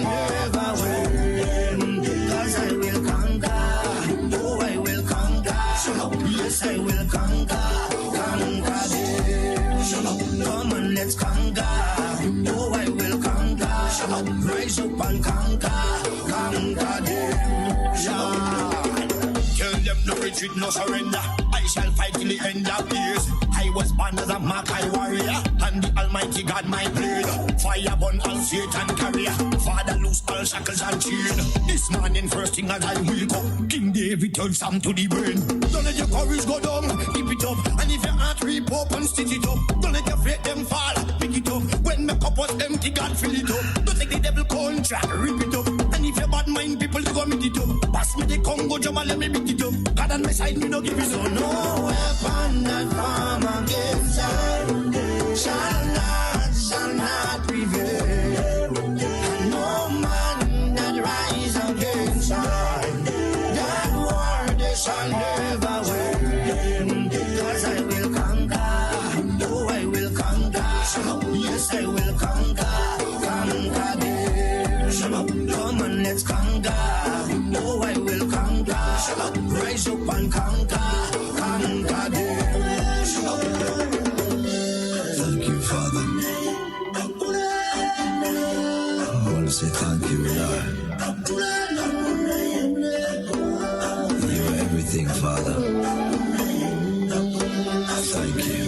shall never win. Cause I will conquer. Oh, I will conquer. Yes, I will conquer. Conquer them. Come on, let's conquer. Oh, I will conquer. Rise up and conquer. Conquer them. Tell them no retreat, no surrender. I shall fight till the end of days. I was born as a Makai warrior, and the Almighty God my blade. Fire burn all Satan carrier. Father loose all shackles and chain. This morning first thing as I wake up, King David turns Sam to the brain. Don't let your courage go down, keep it up. And if your heart rip up and stitch it up, don't let your faith them fall, pick it up. When my cup was empty, God fill it up. Don't take the devil contract, rip it up. And if your bad mind people to go meet it up, pass me the Congo drum and let me beat it up. God on my side, me no give it up. So no weapon that form against I shall not prevail. And no man that rise against I, that war they shall never win. Cause I will conquer. Oh, I will conquer. Yes, I will conquer. Conquer them. Come on, let's conquer. Oh, I will conquer. Rise up and conquer. Conquer them. Thank you, Father. I want to say thank you, Lord. You are everything, Father. Thank you.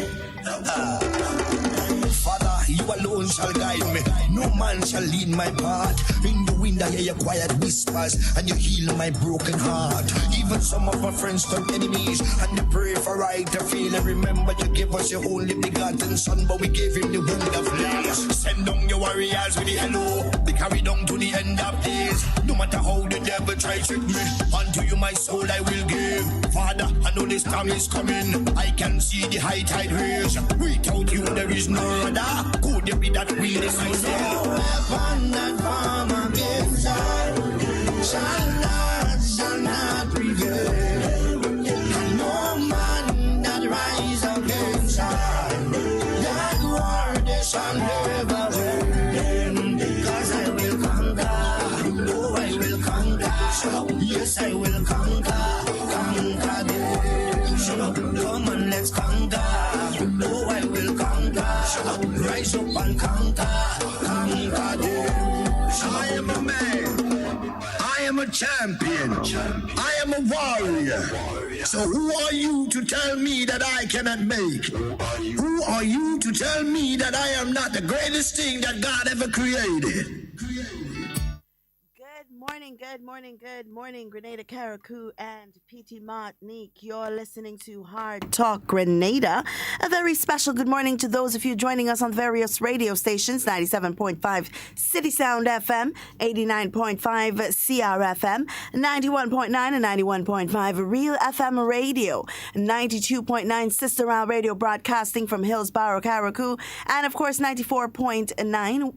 Father, you alone shall guide me. No man shall lead my path. In the wind I hear your quiet whispers, and you heal my broken heart. Even some of my friends turn enemies, and they pray for right to feel. And remember you gave us your only begotten son, but we gave him the wound of lies. Send down your warriors with the hello. They carry down to the end of days. No matter how the devil try to trick me, unto you my soul I will give. Father, I know this time is coming. I can see the high tide raise. Without you there is no other. Could it be that we decide? No weapon that form against us shall not prevail. No man that rise against us, that war they shall never win. Because I will conquer. Oh, I will conquer. Yes, I will conquer. Conquer them. Come on, let's conquer. Oh, I will conquer. Rise up and conquer. Conquer them. I am a man. I am a champion. I am a warrior. So who are you to tell me that I cannot make? Who are you to tell me that I am not the greatest thing that God ever created? Good morning, Grenada, Carriacou, and PT Martinique. You're listening to Hard Talk Grenada. A very special good morning to those of you joining us on various radio stations, 97.5 CitysoundFM, 89.5 CRFM, 91.9 and 91.5 RealFM Radio, 92.9 Sister Round Radio broadcasting from Hillsborough, Carriacou, and of course 94.9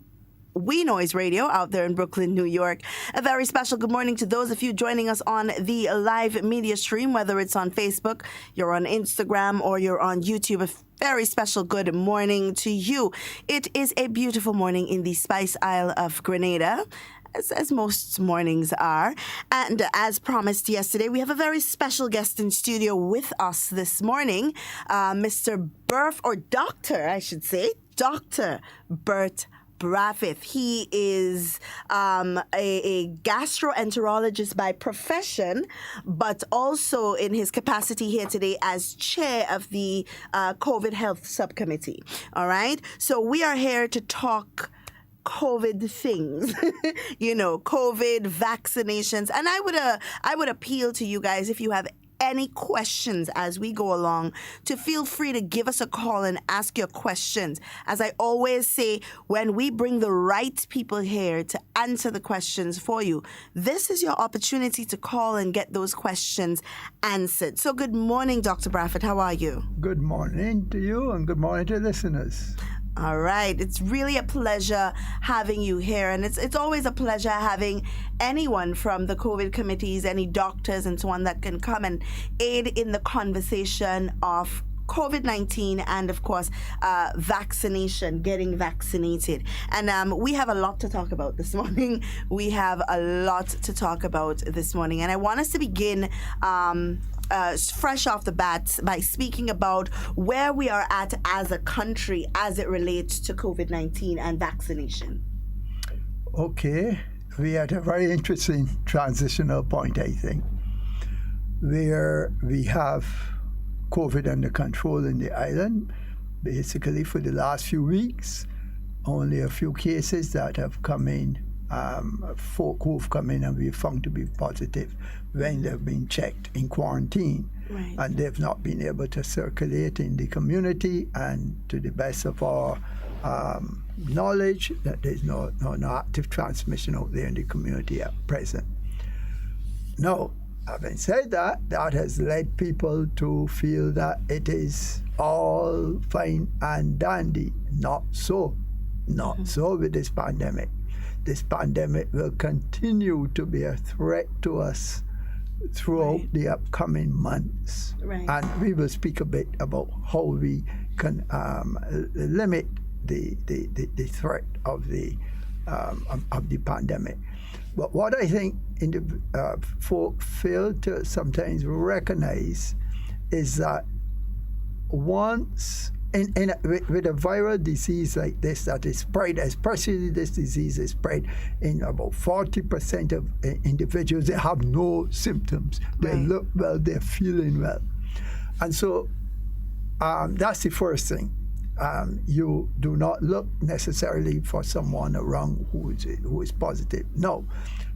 WeiVybz Radio out there in Brooklyn, New York. A very special good morning to those of you joining us on the live media stream, whether it's on Facebook, you're on Instagram, or you're on YouTube. A very special good morning to you. It is a beautiful morning in the Spice Isle of Grenada, as most mornings are. And as promised yesterday, we have a very special guest in studio with us this morning, Mr. Burf, or Dr. I should say, Dr. Bert Braffith. He is a gastroenterologist by profession, but also in his capacity here today as chair of the COVID Health Subcommittee. All right? So we are here to talk COVID things, COVID vaccinations. And I would appeal to you guys, if you have any questions as we go along, to feel free to give us a call and ask your questions. As I always say, when we bring the right people here to answer the questions for you, this is your opportunity to call and get those questions answered. So good morning, Dr. Braffett. How are you? Good morning to you and good morning to listeners. All right. It's really a pleasure having you here. And it's always a pleasure having anyone from the COVID committees, any doctors and so on that can come and aid in the conversation of COVID-19 and, of course, vaccination, getting vaccinated. And we have a lot to talk about this morning. We have a lot to talk about this morning. And I want us to begin fresh off the bat by speaking about where we are at as a country as it relates to COVID-19 and vaccination. Okay, we are at a very interesting transitional point, I think, where we have COVID under control in the island. Basically, for the last few weeks, only a few cases that have come in, folk who've come in and we've found to be positive when they've been checked in quarantine. Right. And they've not been able to circulate in the community, and to the best of our knowledge, that there's no active transmission out there in the community at present. Now, having said that, that has led people to feel that it is all fine and dandy. Not so. Not so with this pandemic. This pandemic will continue to be a threat to us throughout the upcoming months. Right. And we will speak a bit about how we can limit the threat of the pandemic. But what I think folk fail to sometimes recognize is that once with a viral disease like this that is spread, especially this disease is spread in about 40% of individuals, they have no symptoms. They look well, they're feeling well. And so that's the first thing. You do not look necessarily for someone around who is positive. No.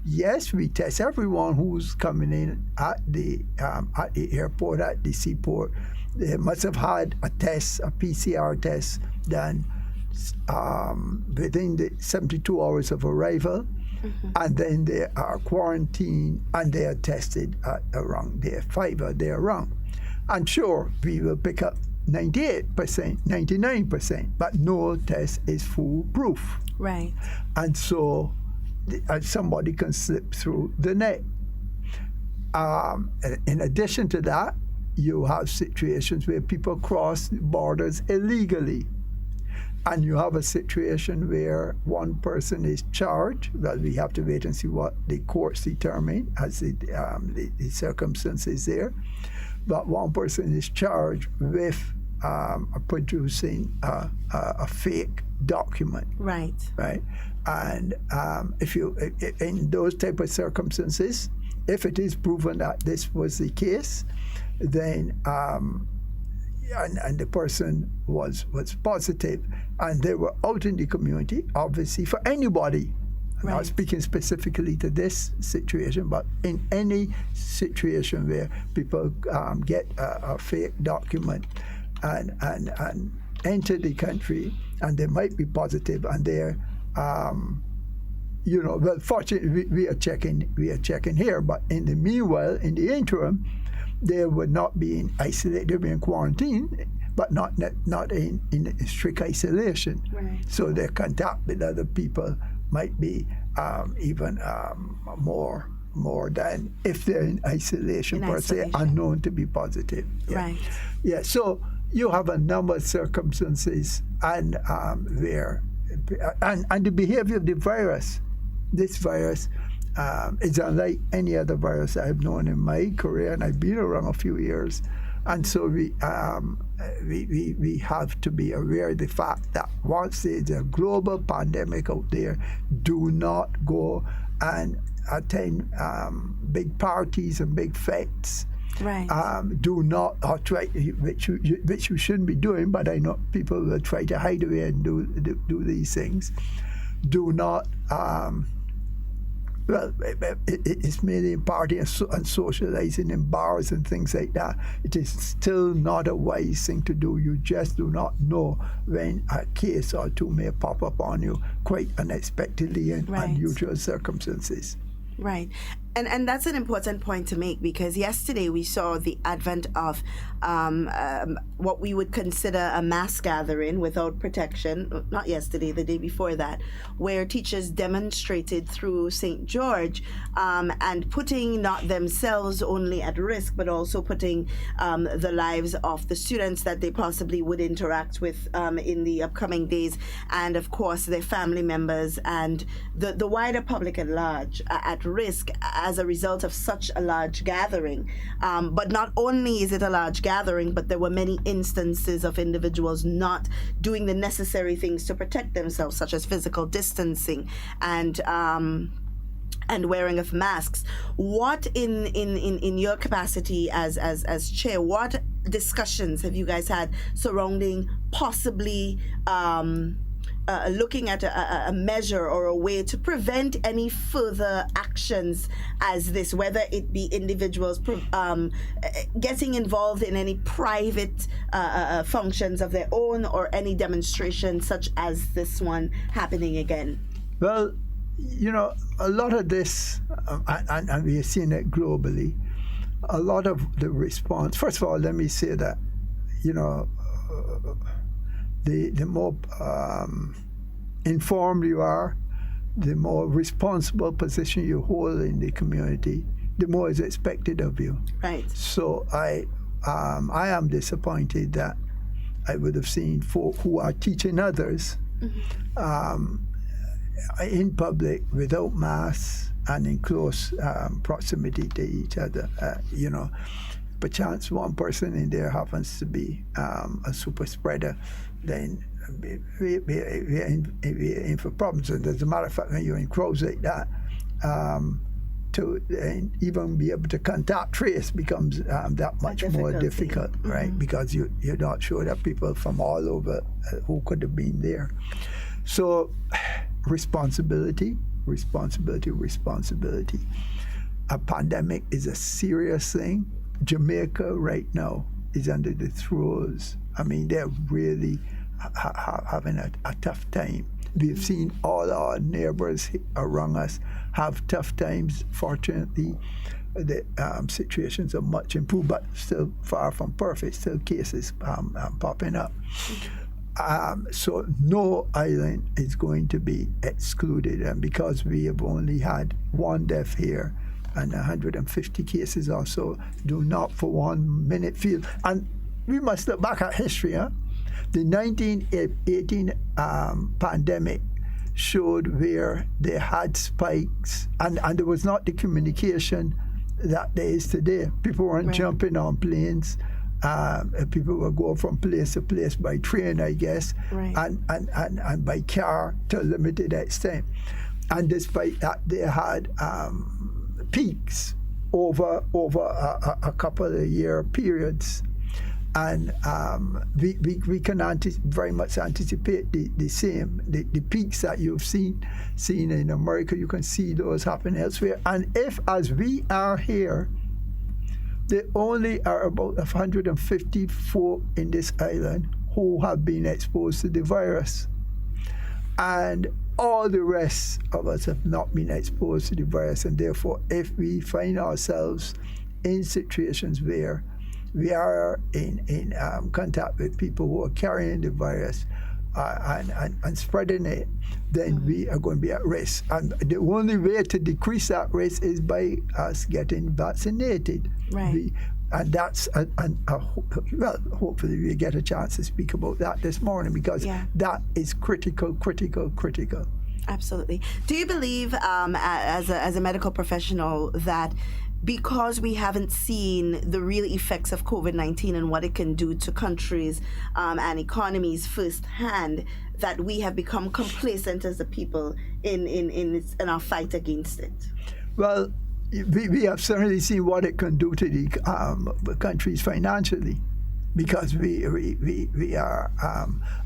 Yes, we test everyone who's coming in at the airport, at the seaport. They must have had a PCR test done within the 72 hours of arrival, and then they are quarantined and they are tested at around day 5 or therearound. And sure, we will pick up 98%, 99%, but no test is foolproof. Right. And so somebody can slip through the net. In addition to that, you have situations where people cross borders illegally. And you have a situation where one person is charged. Well, we have to wait and see what the courts determine as the circumstances there. But one person is charged with producing a fake document. Right. Right. And if you, in those type of circumstances, if it is proven that this was the case, then and the person was positive, and they were out in the community, obviously for anybody. I'm not speaking specifically to this situation, but in any situation where people get a fake document and enter the country, and they might be positive, and they're well, fortunately we are checking here, but in the meanwhile, in the interim, they would not be in isolation, they'd be in quarantine, but not in strict isolation. Right. So their contact with other people might be even more than if they're in isolation per se, unknown to be positive. Yeah. Right. Yeah. So you have a number of circumstances and where and the behavior of the virus. This virus is unlike any other virus I've known in my career, and I've been around a few years. And so we have to be aware of the fact that once there's a global pandemic out there, do not go and attend big parties and big fetes. Right. Do not, or try, which you shouldn't be doing, but I know people will try to hide away and do these things. Do not. Well, it's mainly in party and socializing in bars and things like that. It is still not a wise thing to do. You just do not know when a case or two may pop up on you quite unexpectedly in unusual circumstances. Right. And that's an important point to make, because yesterday we saw the advent of what we would consider a mass gathering without protection. Not yesterday, the day before that, where teachers demonstrated through St. George, and putting not themselves only at risk, but also putting the lives of the students that they possibly would interact with in the upcoming days, and of course their family members and the wider public at large at risk as a result of such a large gathering. But not only is it a large gathering, but there were many instances of individuals not doing the necessary things to protect themselves, such as physical distancing and wearing of masks. What in your capacity as chair, what discussions have you guys had surrounding possibly looking at a measure or a way to prevent any further actions as this, whether it be individuals getting involved in any private functions of their own, or any demonstration such as this one happening again? Well, a lot of this, and we are seeing it globally, a lot of the response, first of all, let me say that, the more informed you are, the more responsible position you hold in the community, the more is expected of you. Right. So I am disappointed that I would have seen folk who are teaching others in public without masks and in close proximity to each other. Perchance one person in there happens to be a super spreader, then we're in for problems. And as a matter of fact, when you're in crowds like that, to even be able to contact trace becomes that much more difficult, right? Because you're not sure that people from all over who could have been there. So responsibility. A pandemic is a serious thing. Jamaica right now is under the throes. I mean, they're really having a tough time. We've seen all our neighbors around us have tough times. Fortunately, the situations are much improved, but still far from perfect. Still cases popping up. So no island is going to be excluded. And because we have only had one death here and 150 cases or so, do not for 1 minute feel. And we must look back at history. The 1918 pandemic showed where they had spikes, and there was not the communication that there is today. People weren't jumping on planes. People were going from place to place by train, I guess, and by car to a limited extent. And despite that, they had peaks over a couple of year periods. And we can very much anticipate the same. The peaks that you've seen in America, you can see those happen elsewhere. And if, as we are here, there only are about 154 in this island who have been exposed to the virus. And all the rest of us have not been exposed to the virus. And therefore, if we find ourselves in situations where we are in contact with people who are carrying the virus and spreading it, then we are going to be at risk. And the only way to decrease that risk is by us getting vaccinated. Right. And that's, well, hopefully we get a chance to speak about that this morning, because that is critical. Absolutely. Do you believe, as a medical professional, that because we haven't seen the real effects of COVID-19 and what it can do to countries and economies firsthand, that we have become complacent as a people in our fight against it? Well, we have certainly seen what it can do to the countries financially, because we are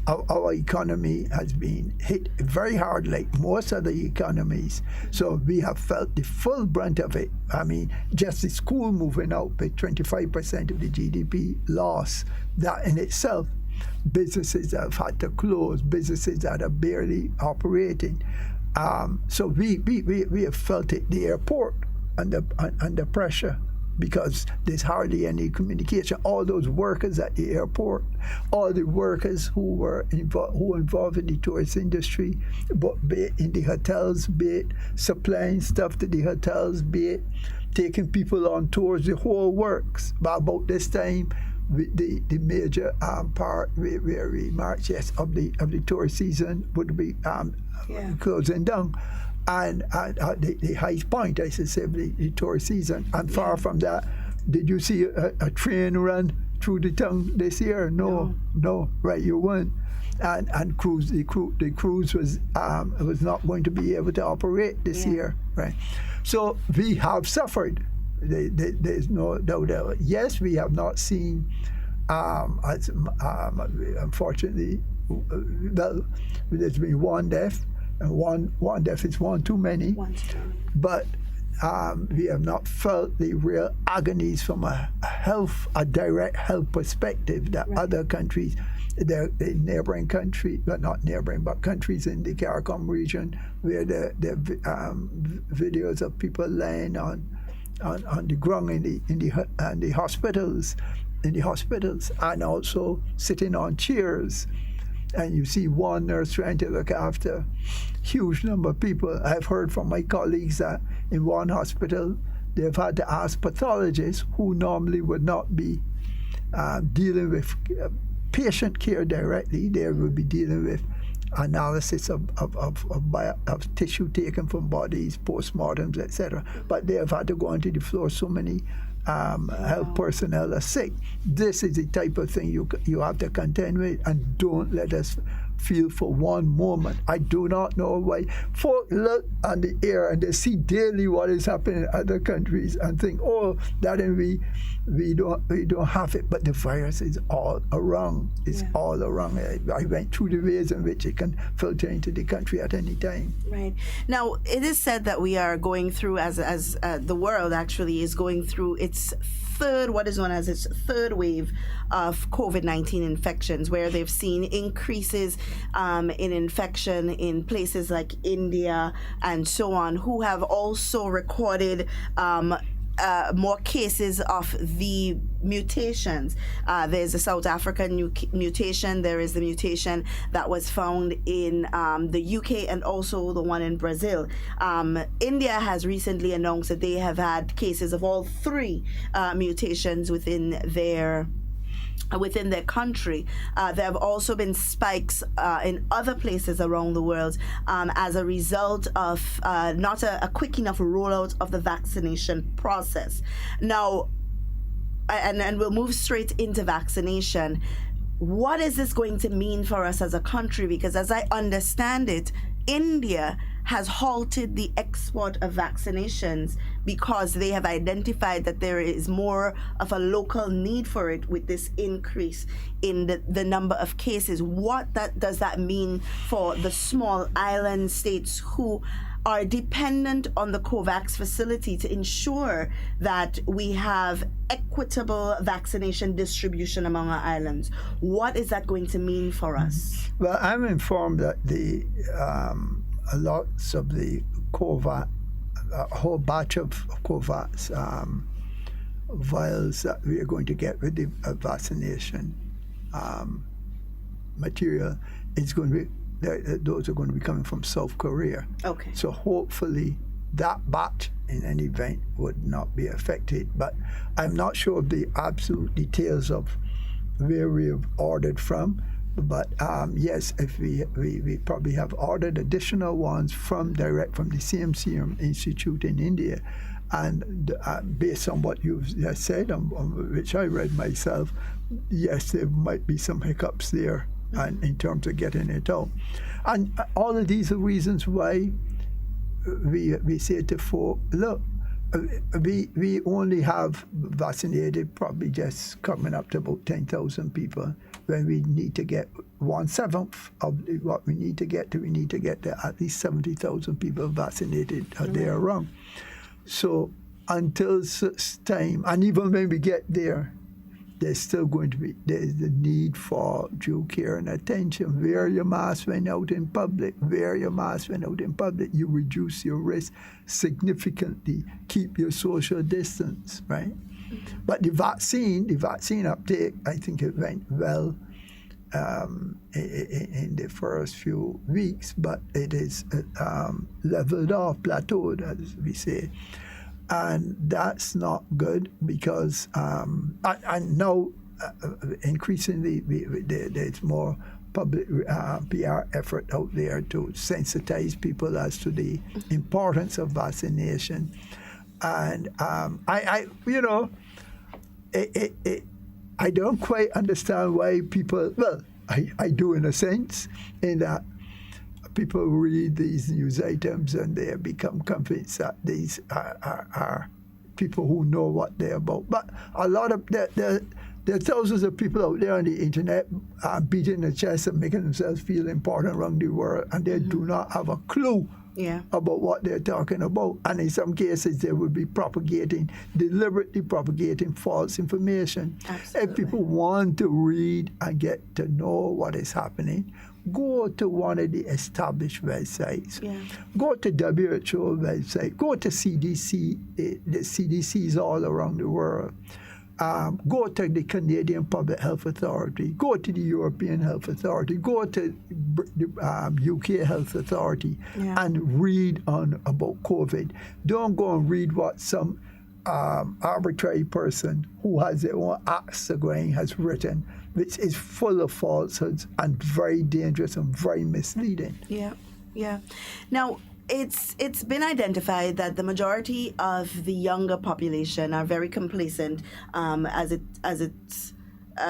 our economy has been hit very hard, like most other economies. So we have felt the full brunt of it. I mean, just the school moving out with 25% of the GDP loss, that in itself, businesses that have had to close, businesses that are barely operating. So we have felt it. The airport under pressure, because there's hardly any communication. All those workers at the airport, all the workers who were involved in the tourist industry, but be it in the hotels, be it supplying stuff to the hotels, be it taking people on tours, the whole works. But about this time, the major part where we march, of the tourist season would be closing down. And the highest point, I should say, the tourist season. And far from that, did you see a train run through the town this year? No, right, you weren't. And the cruise was not going to be able to operate this year, right? So we have suffered. There's no doubt. Yes, we have not seen, unfortunately, well, there's been one death. And one death is one too many. But we have not felt the real agonies from a direct health perspective that other countries, the neighboring countries, but not neighboring, but countries in the Carriacou region, where the videos of people laying on the ground in the hospitals, and also sitting on chairs. And you see one nurse trying to look after huge number of people. I've heard from my colleagues that in one hospital, they've had to ask pathologists who normally would not be dealing with patient care directly. They would be dealing with analysis of tissue taken from bodies, postmortems, etc. But they have had to go onto the floor. So many health personnel are sick. This is the type of thing you have to contend with, and don't let us feel for one moment. I do not know why folk look on the air and they see daily what is happening in other countries and think, oh, that and we don't have it, but the virus is all around. It's all around. I went through the ways in which it can filter into the country at any time. Right. Now, it is said that we are going through, as the world actually is going through its what is known as its third wave of COVID-19 infections, where they've seen increases in infection in places like India and so on, who have also recorded more cases of the mutations. There's a South African mutation. There is the mutation that was found in the UK and also the one in Brazil. India has recently announced that they have had cases of all three mutations within their country. There have also been spikes in other places around the world as a result of not a quick enough rollout of the vaccination process. Now, and we'll move straight into vaccination. What is this going to mean for us as a country? Because as I understand it, India has halted the export of vaccinations because they have identified that there is more of a local need for it with this increase in the number of cases. What does that mean for the small island states who are dependent on the COVAX facility to ensure that we have equitable vaccination distribution among our islands? What is that going to mean for us? Well, I'm informed that lots of the COVAX, a whole batch of COVAX vials that we are going to get with the vaccination material is going to be, those are going to be coming from South Korea. Okay. So hopefully that batch in any event would not be affected. But I'm not sure of the absolute details of where we have ordered from. But yes, if we probably have ordered additional ones direct from the same Serum Institute in India. And based on what you've just said, which I read myself, yes, there might be some hiccups there and in terms of getting it out. And all of these are reasons why we say to folk, look, we only have vaccinated probably just coming up to about 10,000 people, when we need to get 1/7 of what we need to get to. We need to get to at least 70,000 people vaccinated there around. So until such time, and even when we get there, there's still going to be there's the need for due care and attention. Wear your mask when out in public. Wear your mask when out in public. You reduce your risk significantly. Keep your social distance, right? But the vaccine uptake, I think it went well in the first few weeks, but it is leveled off, plateaued, as we say. And that's not good because, and now increasingly there's more public PR effort out there to sensitize people as to the importance of vaccination. And I don't quite understand why people, well, I do in a sense, in that people read these news items and they become convinced that these are people who know what they're about. But a lot of there are thousands of people out there on the internet beating their chest and making themselves feel important around the world, and they do not have a clue about what they're talking about. And in some cases, they will be deliberately propagating false information. Absolutely. If people want to read and get to know what is happening, go to one of the established websites. Yeah. Go to WHO website. Go to CDC, the CDCs all around the world. Go to the Canadian Public Health Authority. Go to the European Health Authority. Go to the UK Health Authority and read about COVID. Don't go and read what some arbitrary person who has their own axe to grind has written, which is full of falsehoods and very dangerous and very misleading. Yeah. Now, it's been identified that the majority of the younger population are very complacent as it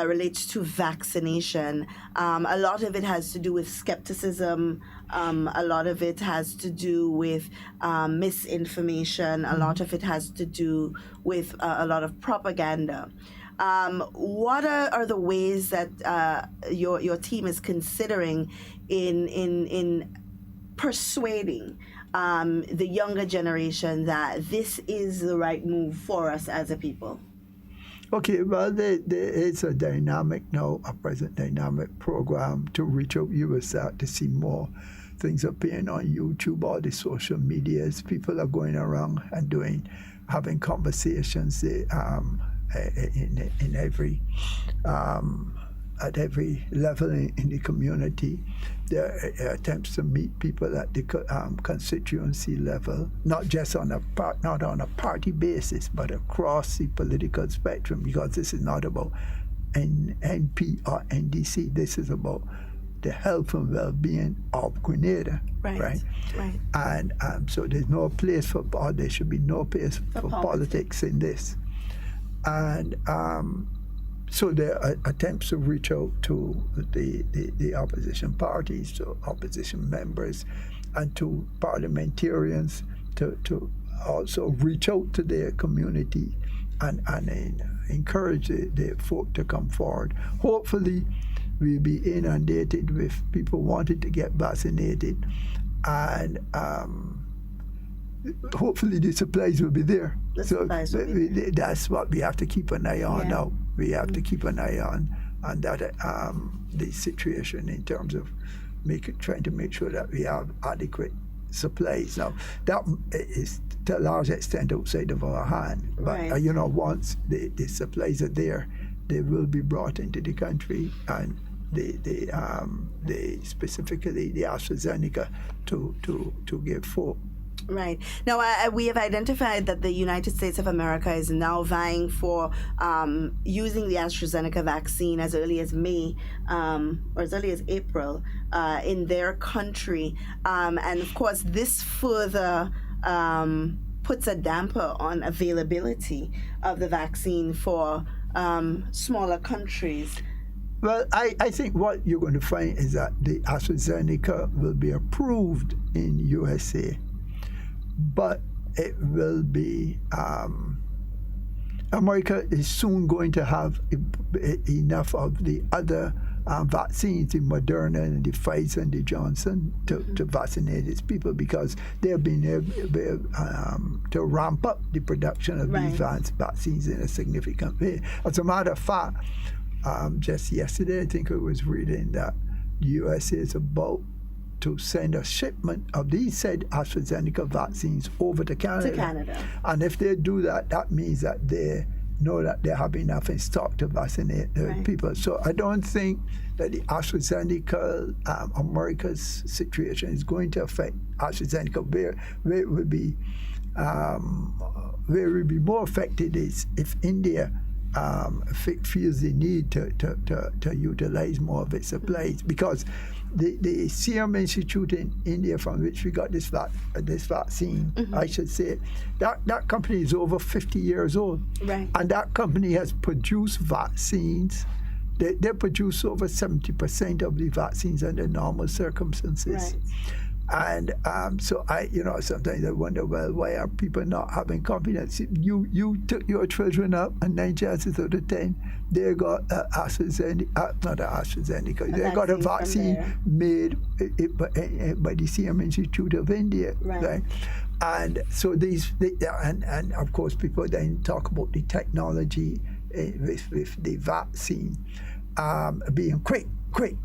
relates to vaccination. A lot of it has to do with skepticism. A lot of it has to do with misinformation. A lot of it has to do with a lot of propaganda. What are the ways that your team is considering in persuading the younger generation that this is the right move for us as a people? Okay, well, there is a present dynamic program to reach out. You will start to see more things appearing on YouTube, all the social medias. People are going around and having conversations in every at every level in the community. There are attempts to meet people at the constituency level, not just not on a party basis, but across the political spectrum, because this is not about NP or NDC. This is about the health and well-being of Grenada, right? And so there's no place there should be no place for politics in this. And so there are attempts to reach out to the opposition parties, to opposition members, and to parliamentarians to also reach out to their community and encourage the folk to come forward. Hopefully, we'll be inundated with people wanting to get vaccinated, and hopefully the supplies will be there. That's what we have to keep an eye on now. We have to keep an eye on that the situation in terms of trying to make sure that we have adequate supplies. Now, that is to a large extent outside of our hand. But once the supplies are there, they will be brought into the country, and specifically the AstraZeneca to give folk. Right. Now, we have identified that the United States of America is now vying for using the AstraZeneca vaccine as early as May or as early as April in their country. And, of course, this further puts a damper on availability of the vaccine for smaller countries. Well, I think what you're going to find is that the AstraZeneca will be approved in USA, but it will be America is soon going to have enough of the other vaccines, the Moderna and the Pfizer and the Johnson, to vaccinate its people because they've been able to ramp up the production of these vaccines in a significant way. As a matter of fact, just yesterday, I think I was reading that the USA is about to send a shipment of these said AstraZeneca vaccines over to Canada. And if they do that, that means that they know that they have enough in stock to vaccinate the people. So I don't think that the AstraZeneca, America's situation is going to affect AstraZeneca. Where it will be more affected is if India feels the need to utilize more of its supplies, because the Serum Institute in India, from which we got this vaccine, I should say, that company is over 50 years old, and that company has produced vaccines. They produce over 70% of the vaccines under normal circumstances. And so sometimes I wonder, well, why are people not having confidence? You took your children up, and 9 chances out of 10, they got AstraZeneca, they got a vaccine made by the Serum Institute of India, right? And so and of course, people then talk about the technology with the vaccine being quick.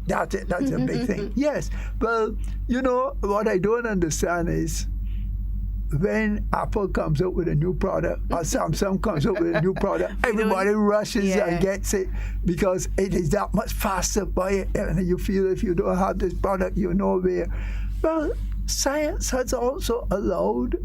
That's it. That's a big thing. Yes. Well, what I don't understand is when Apple comes out with a new product or Samsung comes out with a new product, everybody rushes and gets it because it is that much faster by it. And you feel if you don't have this product, you're nowhere. Well, science has also allowed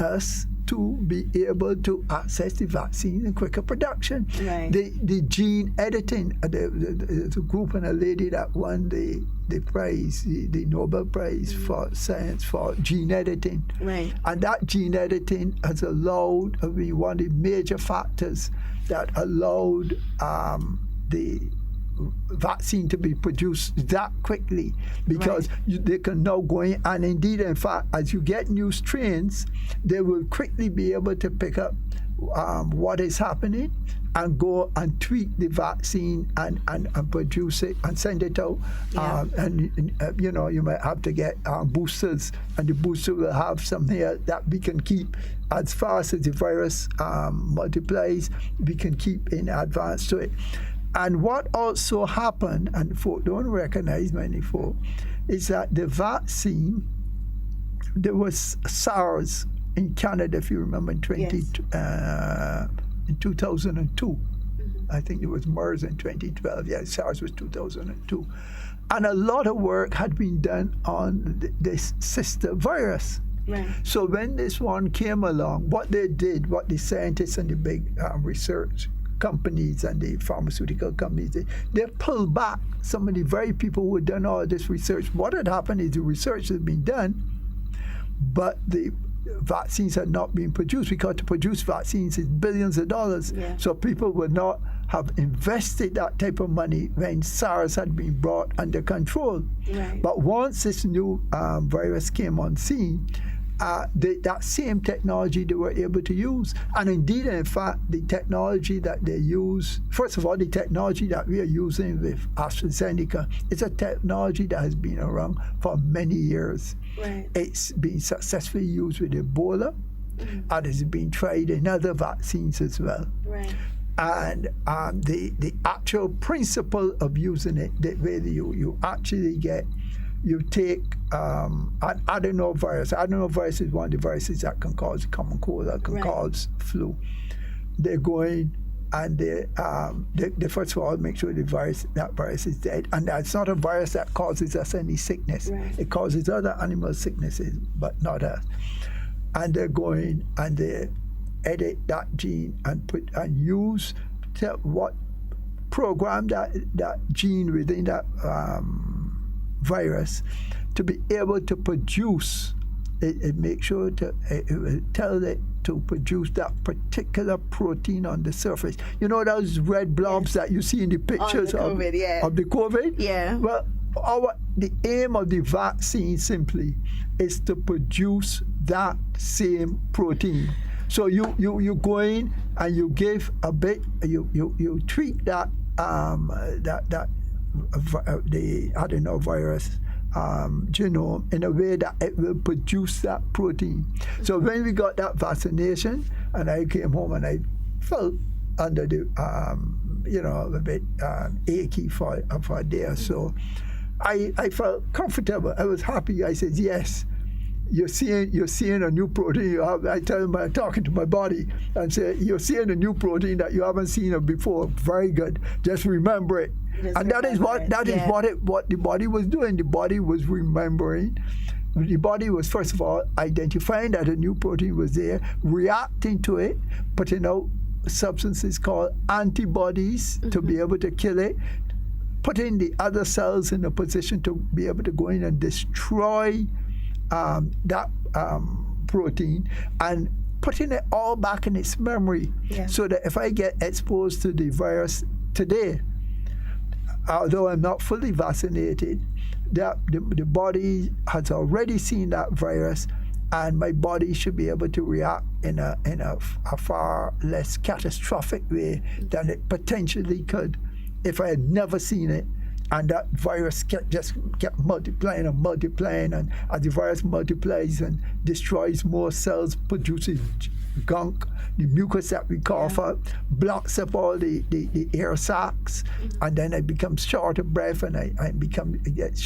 us to be able to access the vaccine in quicker production. The gene editing, the group and a lady that won the prize, the Nobel Prize for Science for gene editing. And that gene editing has allowed, one of the major factors that allowed the vaccine to be produced that quickly, because they can now go in, and indeed, in fact, as you get new strains, they will quickly be able to pick up what is happening and go and tweak the vaccine and produce it and send it out. You might have to get boosters, and the booster will have some here that we can keep as fast as the virus multiplies. We can keep in advance to it. And what also happened, and folk don't recognize many folk, is that the vaccine, there was SARS in Canada, if you remember, in 2002. I think it was MERS in 2012. Yeah, SARS was 2002. And a lot of work had been done on this sister virus. So when this one came along, what they did, what the scientists and the big research companies and the pharmaceutical companies, they pulled back some of the very people who had done all this research. What had happened is the research had been done, but the vaccines had not been produced, because to produce vaccines is billions of dollars. So people would not have invested that type of money when SARS had been brought under control. But once this new virus came on scene, that same technology they were able to use. And indeed, in fact, the technology that they use, first of all, the technology that we are using with AstraZeneca is a technology that has been around for many years. It's been successfully used with Ebola, and it's been tried in other vaccines as well. And the actual principle of using it, where you actually you take an adenovirus. Adenovirus is one of the viruses that can cause common cold, that can cause flu. They go in and they first of all make sure that virus is dead. And that's not a virus that causes us any sickness. It causes other animal sicknesses, but not us. And they go in and they edit that gene and program that gene within that virus to be able to produce it make sure it will tell it to produce that particular protein on the surface. You know those red blobs that you see in the pictures of the COVID? Well, the aim of the vaccine simply is to produce that same protein. So you go in and you give a bit, you treat that the adenovirus genome in a way that it will produce that protein. So when we got that vaccination, and I came home and I felt under the a bit achy for a day or so, I felt comfortable. I was happy. I said, yes, you're seeing a new protein. I tell him, I'm talking to my body and say, you're seeing a new protein that you haven't seen before. Very good. Just remember it. And that is what the body was doing. The body was remembering. The body was, first of all, identifying that a new protein was there, reacting to it, putting out substances called antibodies to be able to kill it, putting the other cells in a position to be able to go in and destroy that protein, and putting it all back in its memory, so that if I get exposed to the virus today, although I'm not fully vaccinated, that the body has already seen that virus, and my body should be able to react in a far less catastrophic way than it potentially could if I had never seen it. And that virus kept multiplying, and as the virus multiplies and destroys more cells, produces gunk, the mucus that we cough up, blocks up all the air sacs, and then I become short of breath, and I get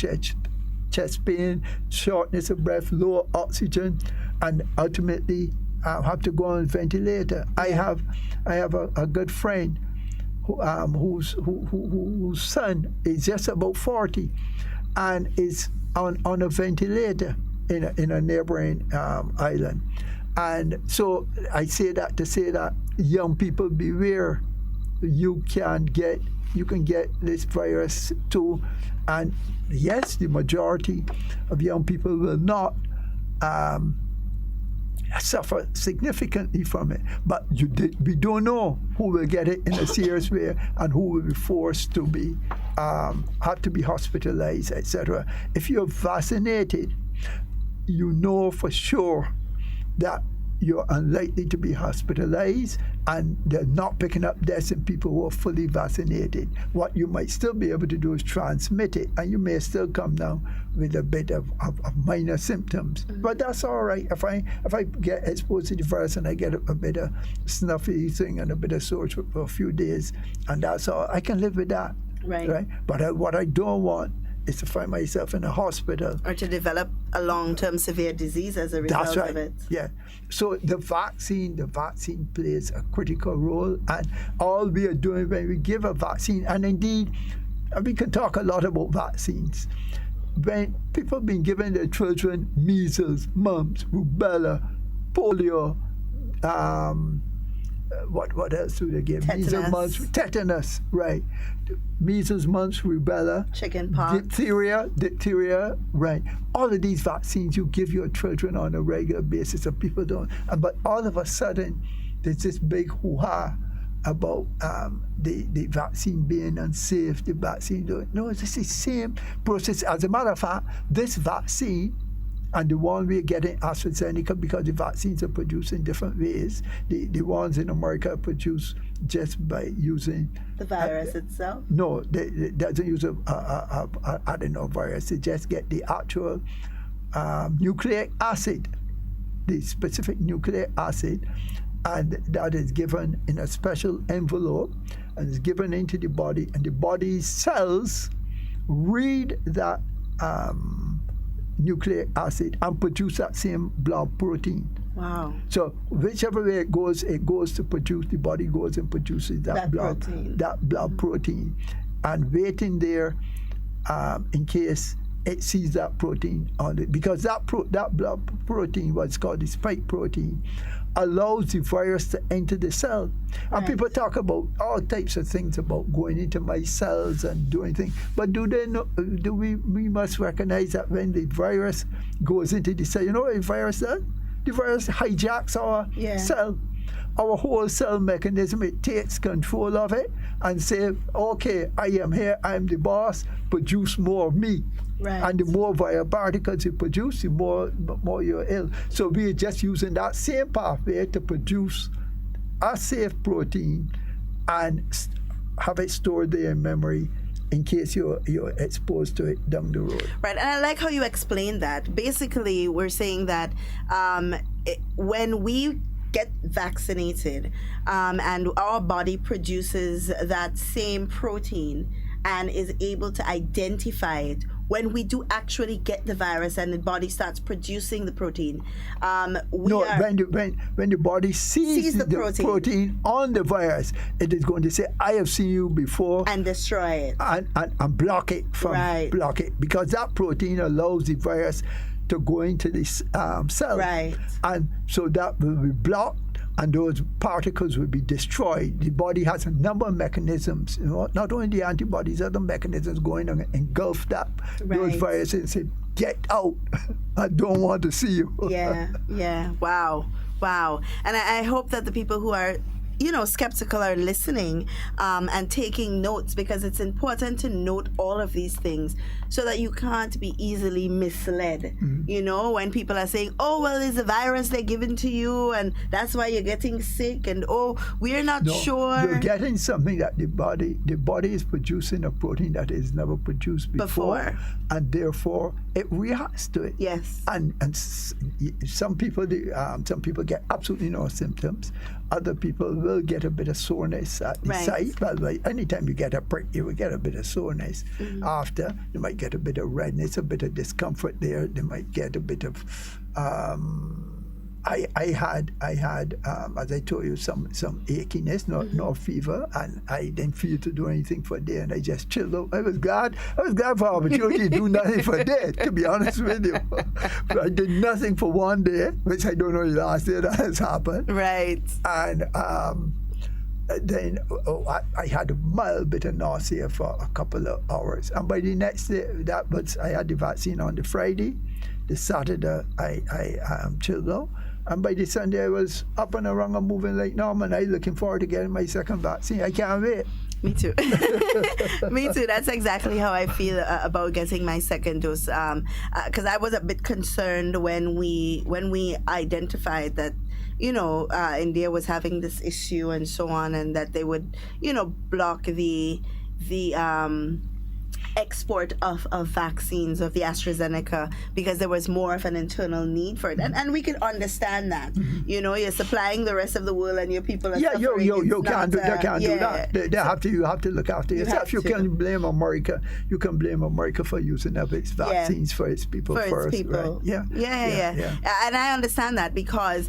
chest pain, shortness of breath, low oxygen, and ultimately have to go on ventilator. I have a good friend whose son is just about 40 and is on a ventilator in a neighboring island. And so I say that to say that young people, beware. You can get this virus too. And yes, the majority of young people will not suffer significantly from it, but we don't know who will get it in a serious way and who will be forced to be have to be hospitalized, etc. If you're vaccinated, you know for sure that you're unlikely to be hospitalized, and they're not picking up deaths in people who are fully vaccinated. What you might still be able to do is transmit it, and you may still come down with a bit of minor symptoms. But that's all right. If I get exposed to the virus and I get a bit of snuffy thing and a bit of sore throat for a few days, and that's all, I can live with that. Right? But what I don't want is to find myself in a hospital. Or to develop a long-term severe disease as a result of it. Yeah. So the vaccine plays a critical role, and all we are doing when we give a vaccine, and indeed, we can talk a lot about vaccines. When people have been giving their children measles, mumps, rubella, polio, what else do they give? Tetanus. Measles, mumps, tetanus, right? Measles, mumps, rubella, chickenpox, diphtheria, right? All of these vaccines you give your children on a regular basis, and people don't. But all of a sudden, there's this big hoo-ha about the vaccine being unsafe. The vaccine doing no. It's the same process. As a matter of fact, this vaccine and the one we're getting, AstraZeneca, because the vaccines are produced in different ways. The ones in America are produced just by using the virus itself? No, they doesn't use a adenovirus. They just get the actual nucleic acid, the specific nucleic acid, and that is given in a special envelope and is given into the body, and the body's cells read that nucleic acid and produce that same blood protein. Wow. So whichever way it goes to produce, the body goes and produces that blood protein, and waiting there in case it sees that protein on it, because that blood protein, what's called the spike protein, allows the virus to enter the cell. And people talk about all types of things about going into my cells and doing things, but do they know? We must recognize that when the virus goes into the cell, you know what the virus does? The virus hijacks our cell, our whole cell mechanism. It takes control of it and say, okay, I am here, I'm the boss, produce more of me. Right. And the more viral particles you produce, the more you're ill. So we're just using that same pathway to produce a safe protein and have it stored there in memory in case you're exposed to it down the road. Right, and I like how you explained that. Basically, we're saying that when we get vaccinated and our body produces that same protein and is able to identify it, when we do actually get the virus and the body starts producing the protein, when the body sees the protein on the virus, it is going to say, I have seen you before, and destroy it and block it from block it, because that protein allows the virus to go into this cell, right, and so that will be blocked, and those particles will be destroyed. The body has a number of mechanisms, not only the antibodies, other mechanisms going on engulf those viruses and say, get out, I don't want to see you. Yeah, wow. And I hope that the people who are skeptical are listening and taking notes, because it's important to note all of these things so that you can't be easily misled. When people are saying, oh, well, it's a virus they're giving to you and that's why you're getting sick, and we're not sure. You're getting something that the body is producing a protein that is never produced before. And therefore it reacts to it. Yes. And some people get absolutely no symptoms. Other people will get a bit of soreness at the site. Well, anytime you get a prick, you will get a bit of soreness. After, you might get a bit of redness, a bit of discomfort there. They might get a bit of I had as I told you, some achiness, no fever, and I didn't feel to do anything for a day, and I just chilled out. I was glad for opportunity to do nothing for a day, to be honest with you. But I did nothing for one day, which I don't know the last day that has happened. Right. And then I had a mild bit of nausea for a couple of hours, and by the next day, I had the vaccine on the Friday. The Saturday I chilled out. And by the Sunday, I was up and around and moving like normal. I'm looking forward to getting my second vaccine. I can't wait. Me too. Me too. That's exactly how I feel about getting my second dose. Because I was a bit concerned when we identified that, India was having this issue and so on, and that they would, block the export of vaccines of the AstraZeneca because there was more of an internal need for it, and we can understand that. You're supplying the rest of the world and your people are suffering. You can't do that. You have to look after yourself. You can blame America. You can blame America for using of its vaccines for its people first. Right? Yeah. And I understand that, because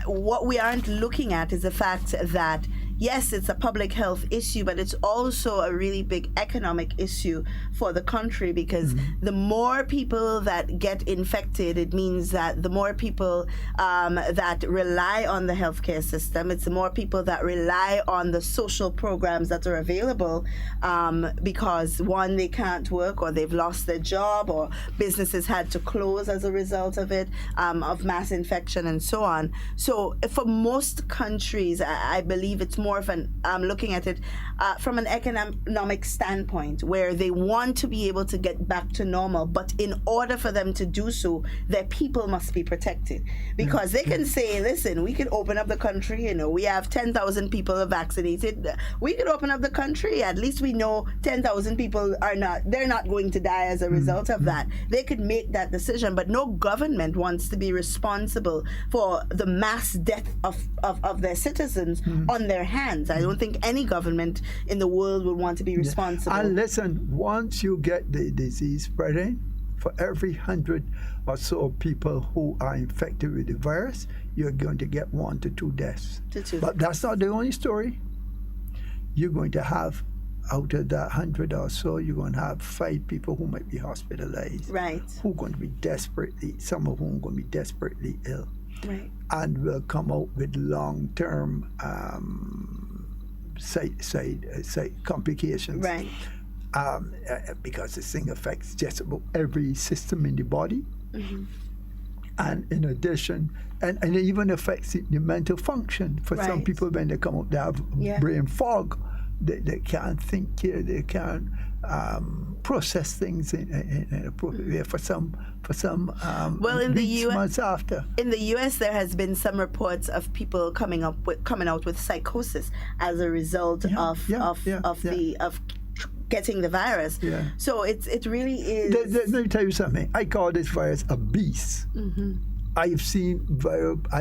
what we aren't looking at is the fact that yes, it's a public health issue, but it's also a really big economic issue for the country, because the more people that get infected, it means that the more people that rely on the healthcare system, it's the more people that rely on the social programs that are available, because one, they can't work, or they've lost their job, or businesses had to close as a result of it, of mass infection and so on. So for most countries, I believe it's more of an looking at it from an economic standpoint, where they want to be able to get back to normal, but in order for them to do so, their people must be protected, because they can say, listen, we can open up the country, we have 10,000 people vaccinated, we could open up the country, at least we know 10,000 people they're not going to die as a result of that. They could make that decision, but no government wants to be responsible for the mass death of their citizens on their hands. I don't think any government in the world would want to be responsible. And listen, once you get the disease spreading, for every 100 or so people who are infected with the virus, you're going to get 1 to 2 deaths. But that's not the only story. You're going to have, out of that 100 or so, you're going to have 5 people who might be hospitalized. Right. Who are going to be some of whom are going to be desperately ill. Right. And will come out with long-term side complications. Right. Because this thing affects just about every system in the body. And in addition, and it even affects the mental function. For some people, when they come out, they have brain fog. They can't think clear. They can't process things in an appropriate way. For some well, in the U.S., months after. In the U.S., there has been some reports of people coming out with psychosis as a result of getting the virus. Yeah. So it really is. Let me tell you something. I call this virus a beast. I've seen when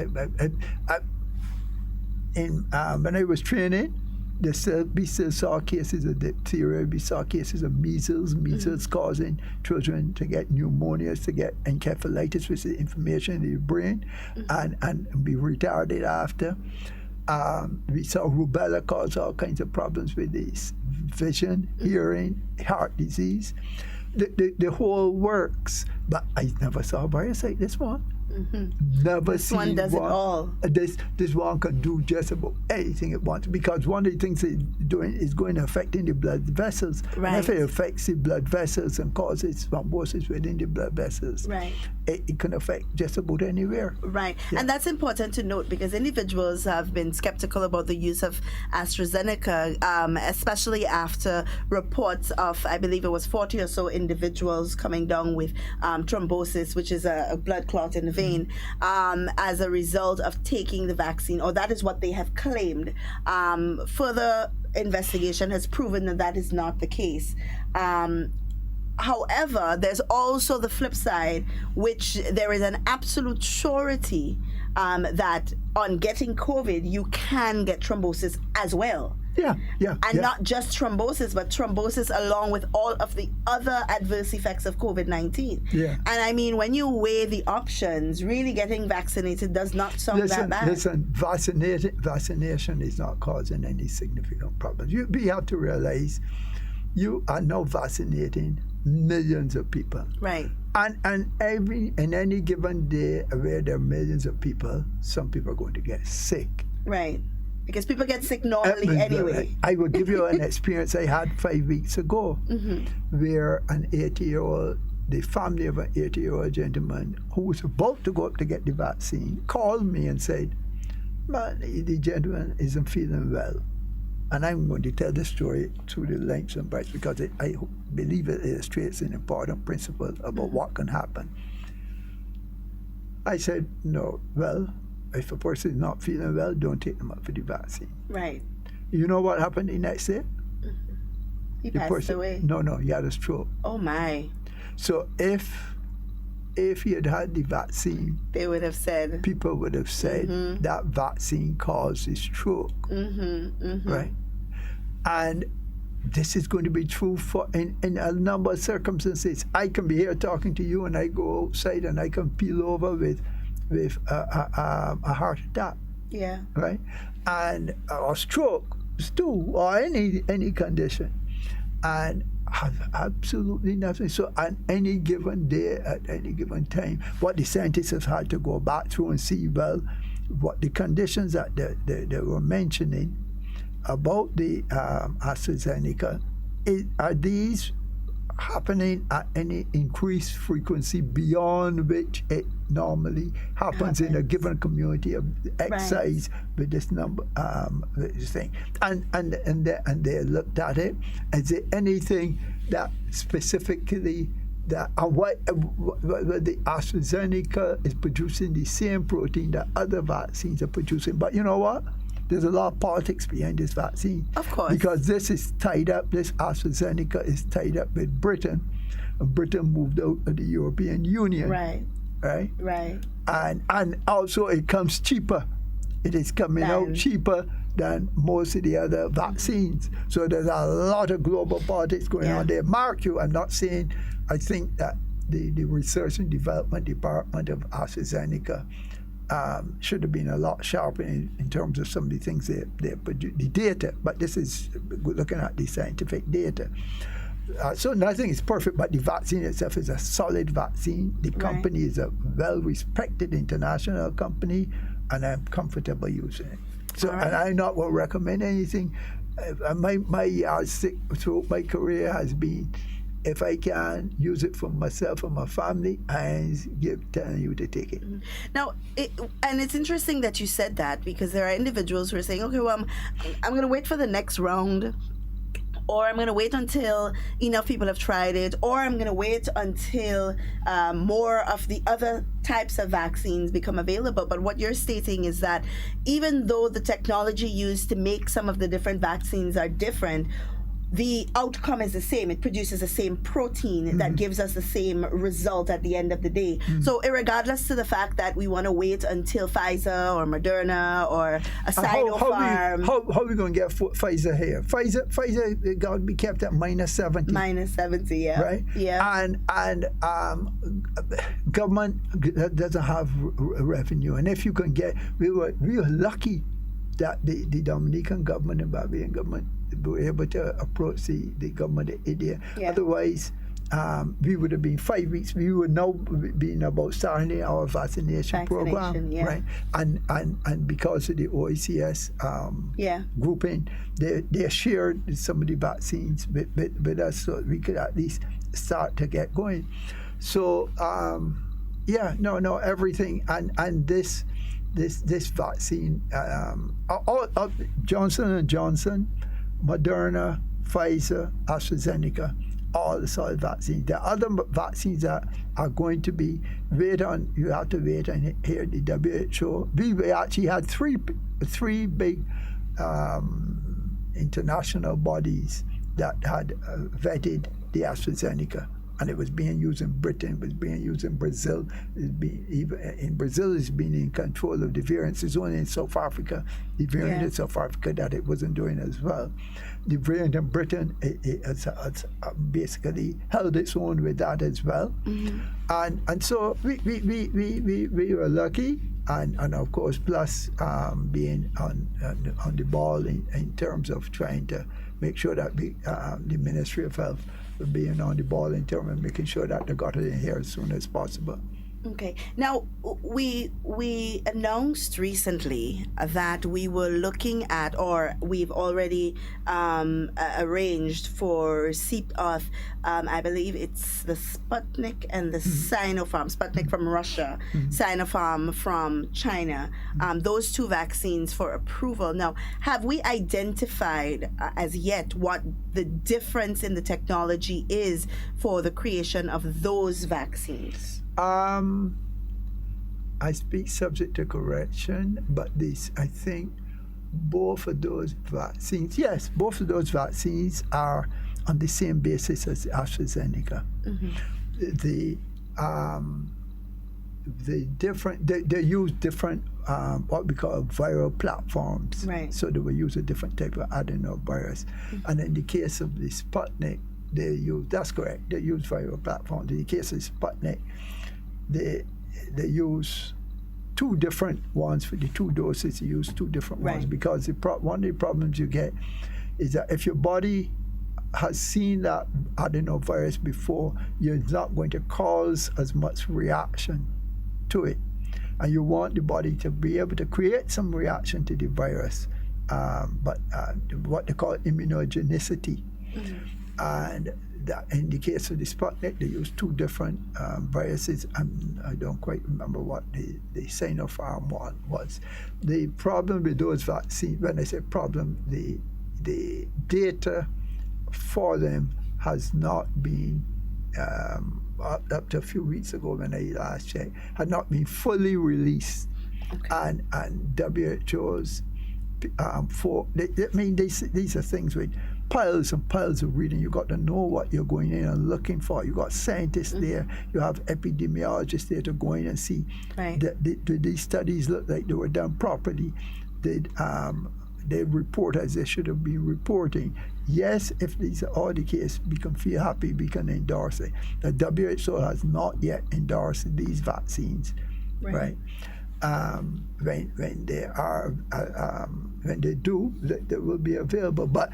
I was training, we still saw cases of diphtheria, we saw cases of measles causing children to get pneumonias, to get encephalitis, which is inflammation in the brain, and be retarded after. We saw rubella cause all kinds of problems with this vision, hearing, heart disease. The whole works, but I never saw a virus like this one. Never This seen one does it all. This one can do just about anything it wants, because one of the things it's doing is going to affecting the blood vessels. Right. And if it affects the blood vessels and causes thrombosis within the blood vessels, Right. it can affect just about anywhere. Right. Yeah. And that's important to note, because individuals have been skeptical about the use of AstraZeneca, especially after reports of, I believe it was 40 or so individuals coming down with thrombosis, which is a blood clot in the vein, as a result of taking the vaccine, or that is what they have claimed. Further investigation has proven that that is not the case. However, there's also the flip side, which there is an absolute surety that on getting COVID, you can get thrombosis as well. Yeah. And not just thrombosis, but thrombosis along with all of the other adverse effects of COVID-19. Yeah. And I mean, when you weigh the options, really getting vaccinated does not sound that bad. Listen, vaccination is not causing any significant problems. We have to realize you are now vaccinating millions of people. Right. And in any given day where there are millions of people, some people are going to get sick. Right. Because people get sick normally anyway. I will give you an experience I had 5 weeks ago, where an 80-year-old, the family of an 80-year-old gentleman who was about to go up to get the vaccine, called me and said, "Man, the gentleman isn't feeling well." And I'm going to tell this story through the lengths and breadths, because I believe it illustrates an important principle about what can happen. I said, "No, well, if a person is not feeling well, don't take them up for the vaccine." Right. You know what happened the next day? He The passed person, away. No, he had a stroke. Oh my. So if he had had the vaccine, They would have said. people would have said that vaccine caused his stroke, right? And this is going to be true in a number of circumstances. I can be here talking to you, and I go outside and I can peel over with a heart attack, Yeah. right? And or stroke, too, or any condition, and have absolutely nothing. So on any given day, at any given time, what the scientists have had to go back through and see, well, what the conditions that they were mentioning about the AstraZeneca, are these happening at any increased frequency beyond which it normally happens in a given community of X size with this number, this thing, and they looked at it. Is there anything that specifically that what the AstraZeneca is producing the same protein that other vaccines are producing? But you know what? There's a lot of politics behind this vaccine. Of course. Because this AstraZeneca is tied up with Britain, and Britain moved out of the European Union. Right. Right? And also it comes cheaper. It is coming out cheaper than most of the other vaccines. So there's a lot of global politics going on there. Mark you, I'm not saying, I think that the research and development department of AstraZeneca should have been a lot sharper in terms of some of the things they produce, the data, but this is looking at the scientific data. So nothing is perfect, but the vaccine itself is a solid vaccine. The company is a well-respected international company, and I'm comfortable using it. So, and I'm not going to recommend anything. My yardstick throughout my career has been, if I can use it for myself and my family, I telling you to take it. Now, and it's interesting that you said that, because there are individuals who are saying, okay, well, I'm going to wait for the next round, or I'm going to wait until enough people have tried it, or I'm going to wait until more of the other types of vaccines become available. But what you're stating is that even though the technology used to make some of the different vaccines are different, the outcome is the same. It produces the same protein that gives us the same result at the end of the day. So, irregardless to the fact that we want to wait until Pfizer or Moderna or a Sinopharm. How we going to get Pfizer here? Pfizer got to be kept at -70. -70, yeah. Right? Yeah. And government doesn't have revenue. And if you can get, we were lucky that the Dominican government and Barbadian government were able to approach the government of India. Yeah. Otherwise, we would have been 5 weeks. We would now be about starting our vaccination program, yeah. right? And because of the OECS grouping, they shared some of the vaccines with us, so we could at least start to get going. So everything and this vaccine, Johnson & Johnson, Moderna, Pfizer, AstraZeneca, all the solid vaccines. The other vaccines that are going to be you have to wait and hear the WHO. We actually had three big international bodies that had vetted the AstraZeneca. And it was being used in Britain, it was being used in Brazil. Even in Brazil, it's been in control of the variants. It's only in South Africa, the variant in South Africa, that it wasn't doing as well. The variant in Britain, it has basically held its own with that as well. And so we were lucky, and of course, plus being on the ball in terms of trying to make sure that the Ministry of Health being on the ball in terms of making sure that they got it in here as soon as possible. Okay. Now, we announced recently that we were looking at, or we've already arranged for I believe it's the Sputnik and the Sinopharm. Sputnik from Russia, Sinopharm from China. Those two vaccines for approval. Now, have we identified as yet what the difference in the technology is for the creation of those vaccines? I speak subject to correction, but I think both of those vaccines are on the same basis as AstraZeneca. They use different what we call viral platforms. Right. So they will use a different type of adenovirus. And in the case of the Sputnik, that's correct, they use viral platforms. In the case of Sputnik, they use two different ones for the two doses. They use two different ones because one of the problems you get is that if your body has seen that adenovirus before, you're not going to cause as much reaction to it, and you want the body to be able to create some reaction to the virus, but what they call immunogenicity. And that in the case of the Sputnik, they use two different viruses, and I don't quite remember what the Sinopharm one was. The problem with those vaccines, when I say problem, the data for them has not been, up to a few weeks ago when I last checked, had not been fully released. Okay. And WHO's, these are things with piles and piles of reading. You got to know what you're going in and looking for. You got scientists there. You have epidemiologists there to go in and see do these studies look like they were done properly? Did they report as they should have been reporting? Yes, if these are all the case, we can feel happy, we can endorse it. The WHO has not yet endorsed these vaccines, right? When they do, they will be available. But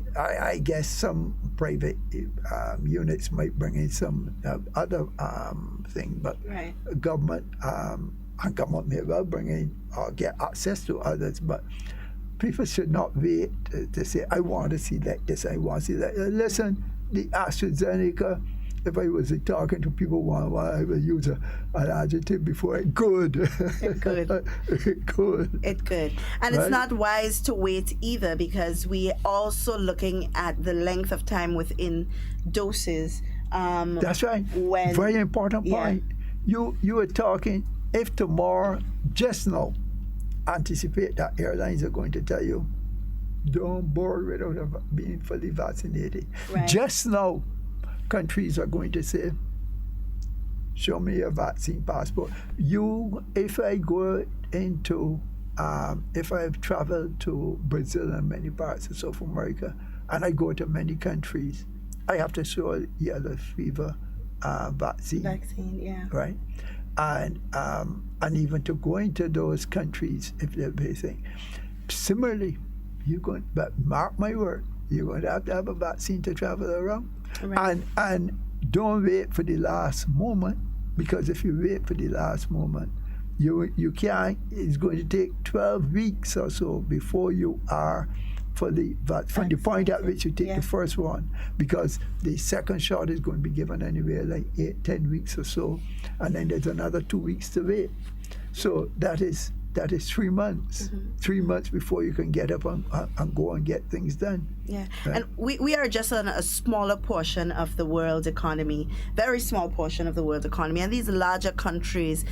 I guess some private units might bring in some other thing, but government may well bring in or get access to others. But people should not wait to say, I want to see like this, I want to see that. Listen, the AstraZeneca, if I was talking to people, I would use an adjective before it. Good. It could. It could. It could. And it's not wise to wait either, because we also looking at the length of time within doses. That's right. Very important point. You were talking, if tomorrow, just now, anticipate that airlines are going to tell you, don't board without being fully vaccinated. Right. Just now, countries are going to say, show me your vaccine passport. If I go into, if I've traveled to Brazil and many parts of South America, and I go to many countries, I have to show a yellow fever vaccine. Vaccine, yeah. Right? And even to go into those countries, if they're facing. Similarly, but mark my word, you're going to have a vaccine to travel around. Right. And don't wait for the last moment, because if you wait for the last moment, you can't. It's going to take 12 weeks or so before you are fully from the point at which you take the first one, because the second shot is going to be given anywhere like 8-10 weeks or so, and then there's another 2 weeks to wait. So that is 3 months. 3 months before you can get up and go and get things done. Yeah, right? And we are just on a smaller portion of the world economy, very small portion of the world economy. And these larger countries,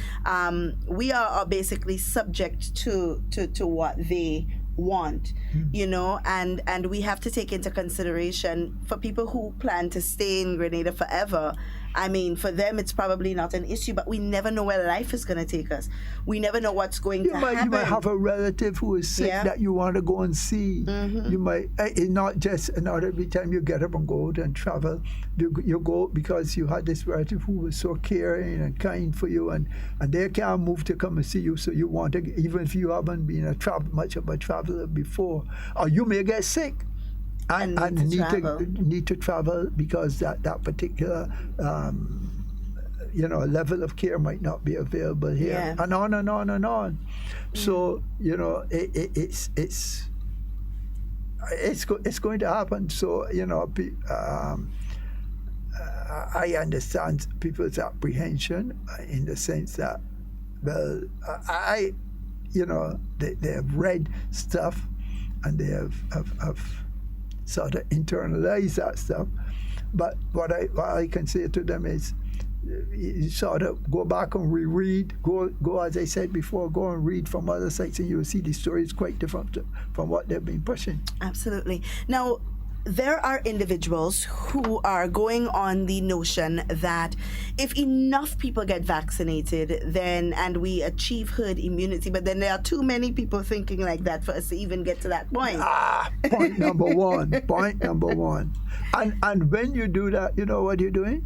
we are basically subject to what they want, you know, and we have to take into consideration for people who plan to stay in Grenada forever. I mean, for them, it's probably not an issue, but we never know where life is going to take us. We never know what's going to happen. You might have a relative who is sick that you want to go and see. You might, it's not every time you get up and go out and travel, you go because you had this relative who was so caring and kind for you, and they can't move to come and see you, so you want to, even if you haven't been much of a traveler before, or you may get sick. And need to travel because that particular level of care might not be available here, and on and on and on. So it's going to happen. So I understand people's apprehension in the sense that, well, they have read stuff and they have sort of internalize that stuff, but what I can say to them is, you sort of go back and reread, go as I said before, go and read from other sites, and you will see the story is quite different from what they've been pushing. Absolutely. Now, there are individuals who are going on the notion that if enough people get vaccinated, and we achieve herd immunity, but then there are too many people thinking like that for us to even get to that point. Point number one. And when you do that, you know what you're doing?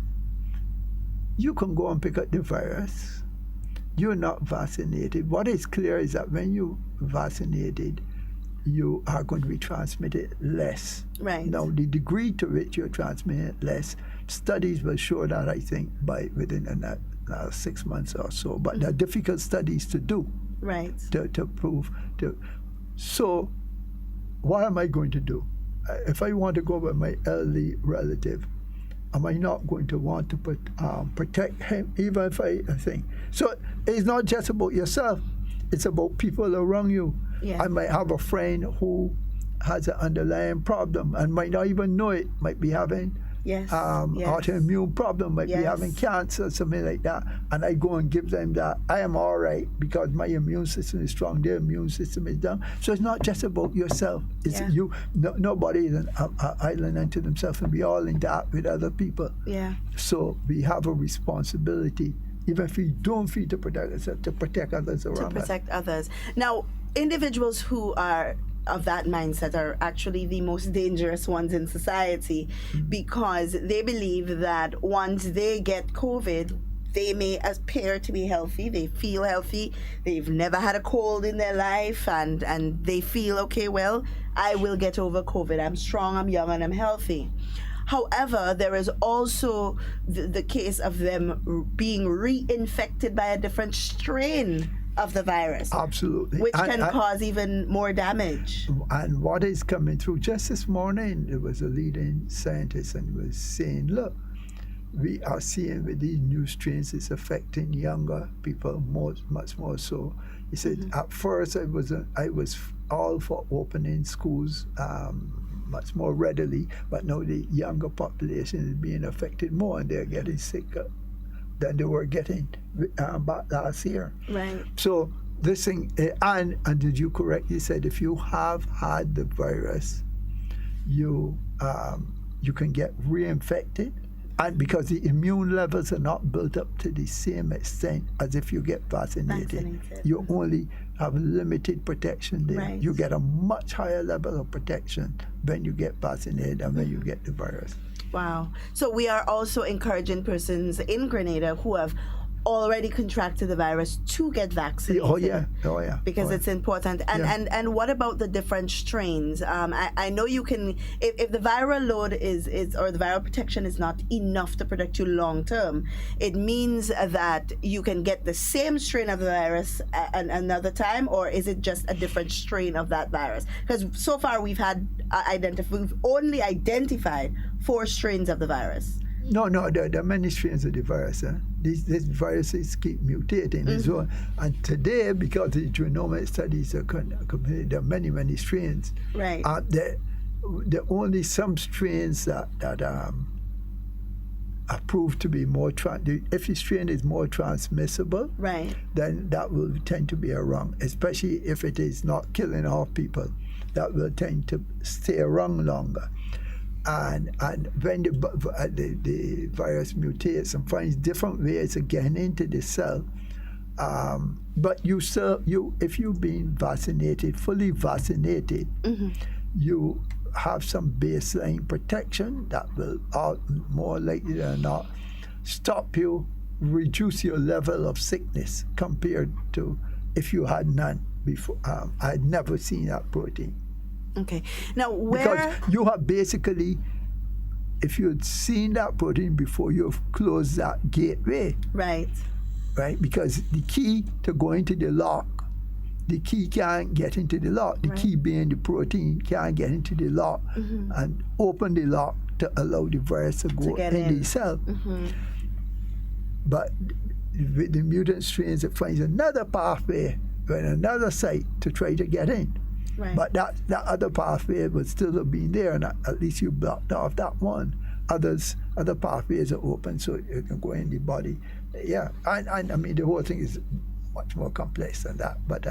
You can go and pick up the virus. You're not vaccinated. What is clear is that when you're vaccinated, you are going to be transmitted less. Right. Now, the degree to which you're transmitted less, studies will show that, I think, within the last 6 months or so. But they're difficult studies to do. Right. To prove. So, what am I going to do? If I want to go with my elderly relative, am I not going to want to protect him, even if I think? So, it's not just about yourself. It's about people around you. Yeah. I might have a friend who has an underlying problem and might not even know it, might be having autoimmune problem, might be having cancer, something like that, and I go and give them that. I am all right because my immune system is strong, their immune system is down. So it's not just about yourself. It's you. Nobody is an island unto themselves, and we all interact with other people. Yeah. So we have a responsibility, even if we don't feel to protect ourselves, to protect others around us. To protect others. Now, individuals who are of that mindset are actually the most dangerous ones in society, because they believe that once they get COVID, they may appear to be healthy, they feel healthy, they've never had a cold in their life, and they feel, okay, well, I will get over COVID. I'm strong, I'm young, and I'm healthy. However, there is also the case of them being reinfected by a different strain of the virus. Absolutely. Which can cause even more damage. And what is coming through, just this morning, there was a leading scientist and he was saying, look, we are seeing with these new strains, it's affecting younger people much more so. He said, at first I was all for opening schools much more readily, but now the younger population is being affected more and they're getting sicker than they were getting back last year. Right. So this thing, and did you correctly said if you have had the virus, you can get reinfected, and because the immune levels are not built up to the same extent as if you get vaccinated. You only have limited protection there. Right. You get a much higher level of protection when you get vaccinated than when you get the virus. Wow. So we are also encouraging persons in Grenada who have already contracted the virus to get vaccinated. Oh yeah. Because it's important. And what about the different strains? I know you can, if the viral load is or the viral protection is not enough to protect you long term, it means that you can get the same strain of the virus another time, or is it just a different strain of that virus? Because so far we've only identified 4 strains of the virus. No, there are many strains of the virus. These viruses keep mutating as well. And today, because the genomic studies are completed, there are many strains. Right. There are only some strains that are proved to be more, if the strain is more transmissible, right, then that will tend to be around, especially if it is not killing off people. That will tend to stay around longer. And when the virus mutates and finds different ways of getting into the cell, but if you've been vaccinated, fully vaccinated, you have some baseline protection that will, more likely than not, stop you, reduce your level of sickness compared to if you had none before. I had never seen that protein. Okay. Now, because you have basically, if you had seen that protein before, you've closed that gateway. Right. Right? Because the key to going to the lock, the key can't get into the lock. The key being the protein can't get into the lock and open the lock to allow the virus to go in the cell. But with the mutant strains, it finds another pathway and another site to try to get in. Right. But that other pathway would still have been there, and at least you blocked off that one. Other pathways are open, so you can go in the body. Yeah, and I mean, the whole thing is much more complex than that, but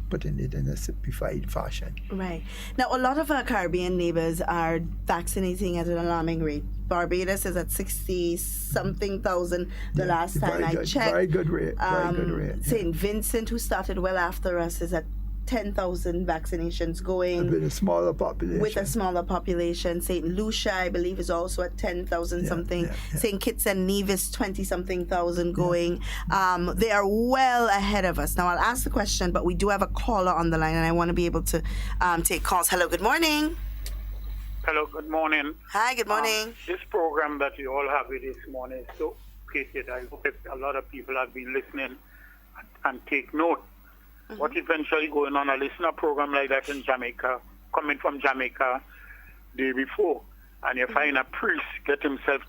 putting it in a simplified fashion. Right. Now, a lot of our Caribbean neighbors are vaccinating at an alarming rate. Barbados is at 60-something thousand the last time I checked. Very good rate. Very good rate. St. Vincent, who started well after us, is at 10,000 vaccinations going. With a smaller population. St. Lucia, I believe, is also at 10,000 something. St. Kitts and Nevis, 20-something thousand going. They are well ahead of us. Now, I'll ask the question, but we do have a caller on the line, and I want to be able to take calls. Hello, good morning. Hello, good morning. Hi, good morning. This program that you all have this morning is so appreciated. I hope that a lot of people have been listening and take note. What eventually going on, I listen to a program like that in Jamaica, coming from Jamaica day before, and you find a priest get himself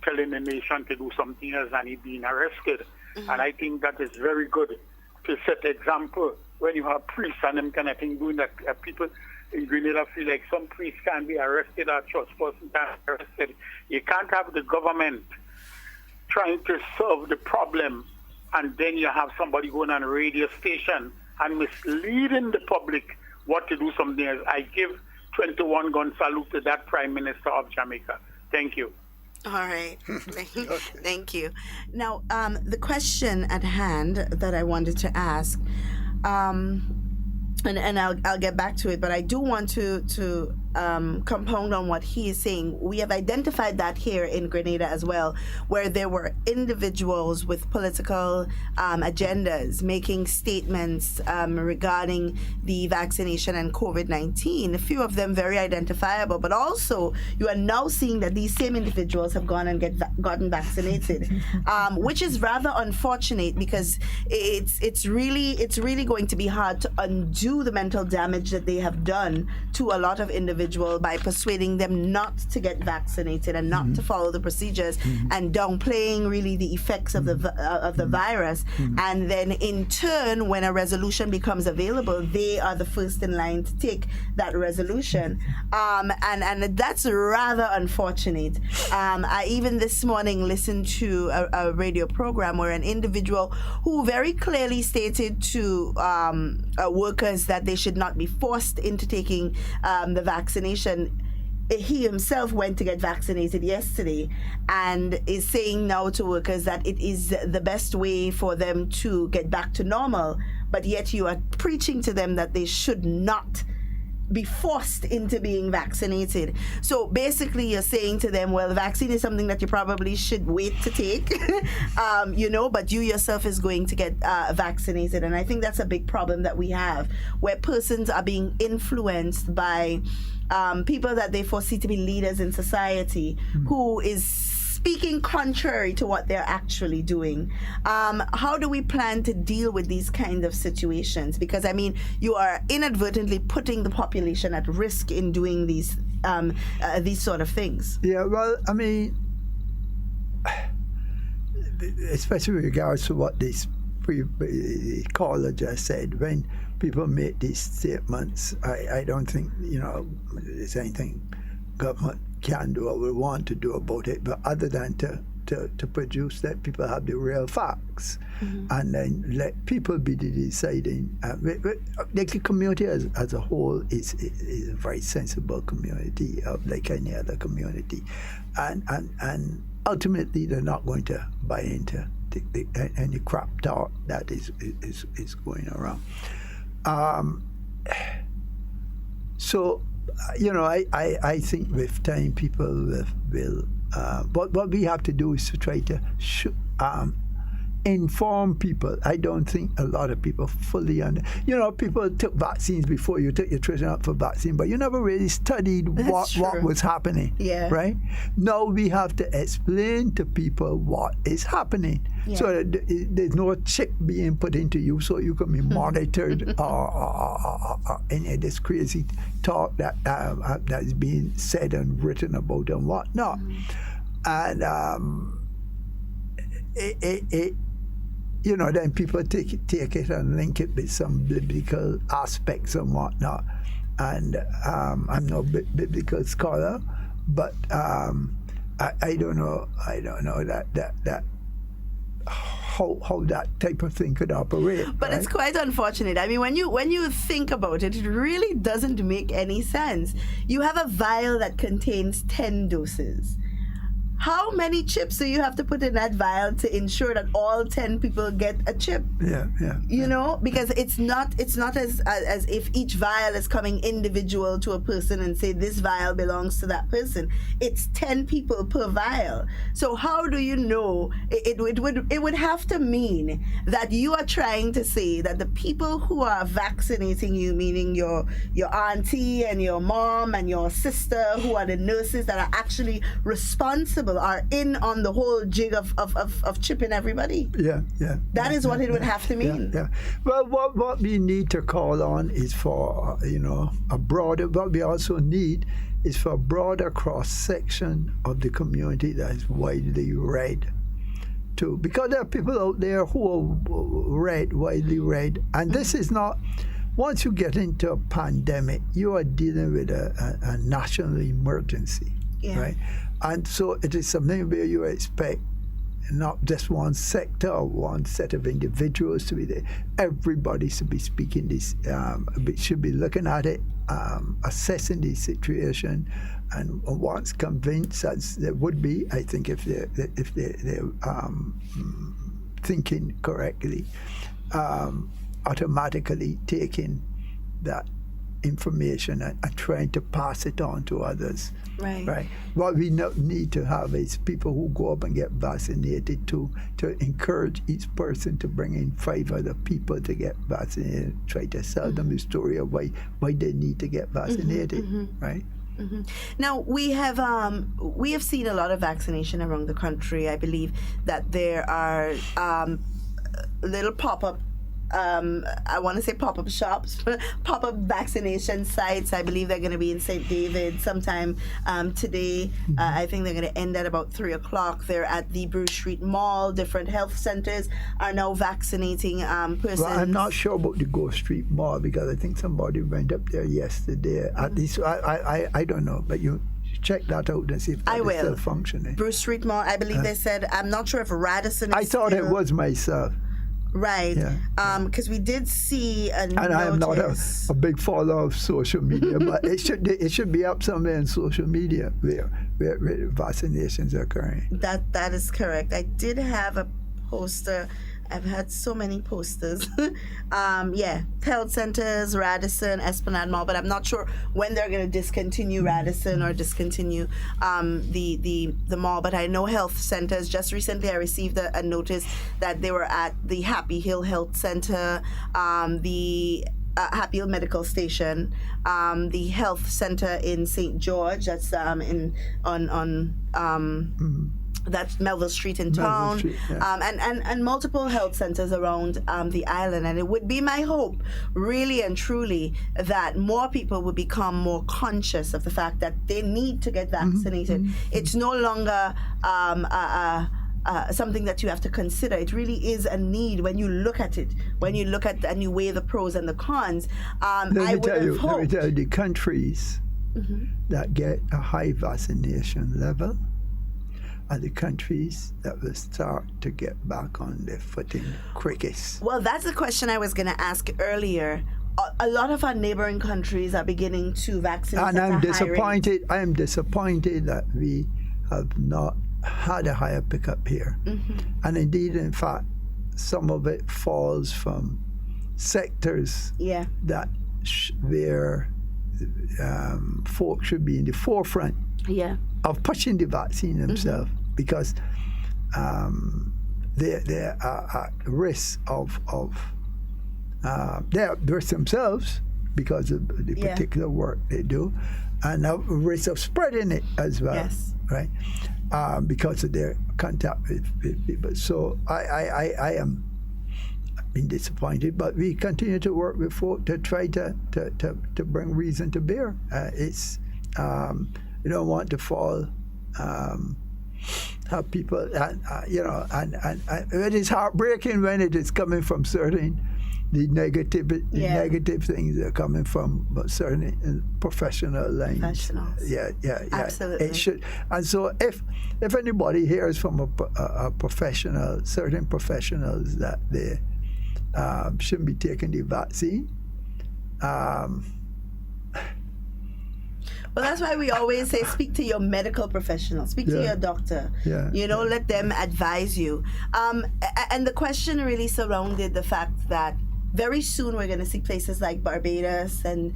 telling the nation to do something else and he being arrested. And I think that is very good to set example when you have priests and them kind of thing doing that. People in Grenada feel like some priests can be arrested or church person can be arrested. You can't have the government trying to solve the problem and then you have somebody going on a radio station and misleading the public what to do something else. I give 21 gun salute to that Prime Minister of Jamaica. Thank you. All right. Thank you. Now, the question at hand that I wanted to ask, and I'll get back to it, but I do want to compound on what he is saying. We have identified that here in Grenada as well, where there were individuals with political agendas making statements regarding the vaccination and COVID-19, a few of them very identifiable, but also you are now seeing that these same individuals have gone and gotten vaccinated, which is rather unfortunate because it's really going to be hard to undo the mental damage that they have done to a lot of individuals individual by persuading them not to get vaccinated and not to follow the procedures and downplaying really the effects of the virus. And then in turn, when a resolution becomes available, they are the first in line to take that resolution. And that's rather unfortunate. I even this morning listened to a radio program where an individual who very clearly stated to workers that they should not be forced into taking the vaccination. He himself went to get vaccinated yesterday and is saying now to workers that it is the best way for them to get back to normal, but yet you are preaching to them that they should not be forced into being vaccinated. So basically you're saying to them, well, the vaccine is something that you probably should wait to take, but you yourself is going to get vaccinated. And I think that's a big problem that we have, where persons are being influenced by people that they foresee to be leaders in society who is speaking contrary to what they're actually doing. How do we plan to deal with these kinds of situations? Because, I mean, you are inadvertently putting the population at risk in doing these sort of things. Yeah, well, I mean, especially with regards to what this caller just said, when people make these statements, I don't think, there's anything government can do or will want to do about it, but other than to produce that people have the real facts and then let people be the deciding. The community as a whole is a very sensible community like any other community, and ultimately they're not going to buy into any crap talk that is going around. So, I think with time people will what we have to do is to try to inform people. I don't think a lot of people fully people took vaccines before you took your children up for vaccine, but you never really studied what was happening. Yeah. Right? Now we have to explain to people what is happening. Yeah. So that there's no chip being put into you so you can be monitored or any of this crazy talk that is being said and written about and whatnot. And then people take it and link it with some biblical aspects and whatnot. And I'm no biblical scholar, but I don't know that how that type of thing could operate. But right? It's quite unfortunate. I mean, when you think about it, it really doesn't make any sense. You have a vial that contains 10 doses. How many chips do you have to put in that vial to ensure that all 10 people get a chip? Yeah. Because it's not as if each vial is coming individual to a person and say this vial belongs to that person. It's 10 people per vial. So how do you know? It would have to mean that you are trying to say that the people who are vaccinating you, meaning your auntie and your mom and your sister, who are the nurses that are actually responsible, are in on the whole jig of chipping everybody. Yeah. That is what it would have to mean. Yeah. Well, what we need to call on is for a broader. What we also need is for a broader cross section of the community that is widely read, too, because there are people out there who are widely read, and this is not. Once you get into a pandemic, you are dealing with a national emergency, right? And so it is something where you expect not just one sector or one set of individuals to be there. Everybody should be speaking this, should be looking at it, assessing the situation, and once convinced, as they would be, I think if they're thinking correctly, automatically taking that information and trying to pass it on to others. Right. What we need to have is people who go up and get vaccinated to encourage each person to bring in 5 other people to get vaccinated. Try to sell them the story of why they need to get vaccinated. Right. Now we have seen a lot of vaccination around the country. I believe that there are little pop-up I want to say pop-up shops, pop-up vaccination sites. I believe they're going to be in St. David sometime today. I think they're going to end at about 3 o'clock. They're at the Bruce Street Mall. Different health centers are now vaccinating persons. Well, I'm not sure about the Go Street Mall because I think somebody went up there yesterday. At least I don't know, but you check that out and see if that is still functioning. Bruce Street Mall, I believe they said, I'm not sure if Radisson is I thought it was myself. Right. Yeah. Because we did see a notice. And I am not a big follower of social media, but it should be up somewhere in social media where vaccinations are occurring. That is correct. I did have a poster. I've had so many posters. Health centers, Radisson, Esplanade Mall, but I'm not sure when they're going to discontinue Radisson or discontinue the mall. But I know health centers. Just recently, I received a notice that they were at the Happy Hill Health Center, the Happy Hill Medical Station, the health center in St. George. That's that's Melville Street in town, Street, yeah. and multiple health centers around the island. And it would be my hope, really and truly, that more people would become more conscious of the fact that they need to get vaccinated. It's no longer something that you have to consider. It really is a need when you look at it, and you weigh the pros and the cons. Let me tell you, the countries that get a high vaccination level are the countries that will start to get back on their footing quickest. Well, that's the question I was going to ask earlier. A lot of our neighboring countries are beginning to vaccinate. And I'm disappointed. I am disappointed that we have not had a higher pickup here. And indeed, in fact, some of it falls from sectors that where folks should be in the forefront of pushing the vaccine themselves, because they are at risk of they are at risk themselves because of the particular work they do, and at risk of spreading it as well, right? Because of their contact with people. So I am being disappointed, but we continue to work with folk to try to bring reason to bear. It's you don't want to fall, have people, and it is heartbreaking when it is coming from certain, the negative things that are coming from certain professional lines. Professionals. Yeah. Absolutely. It should, and so if anybody hears from a professional, certain professionals that they shouldn't be taking the vaccine. Well, that's why we always say speak to your medical professional, speak to your doctor. Let them advise you. And the question really surrounded the fact that very soon we're going to see places like Barbados and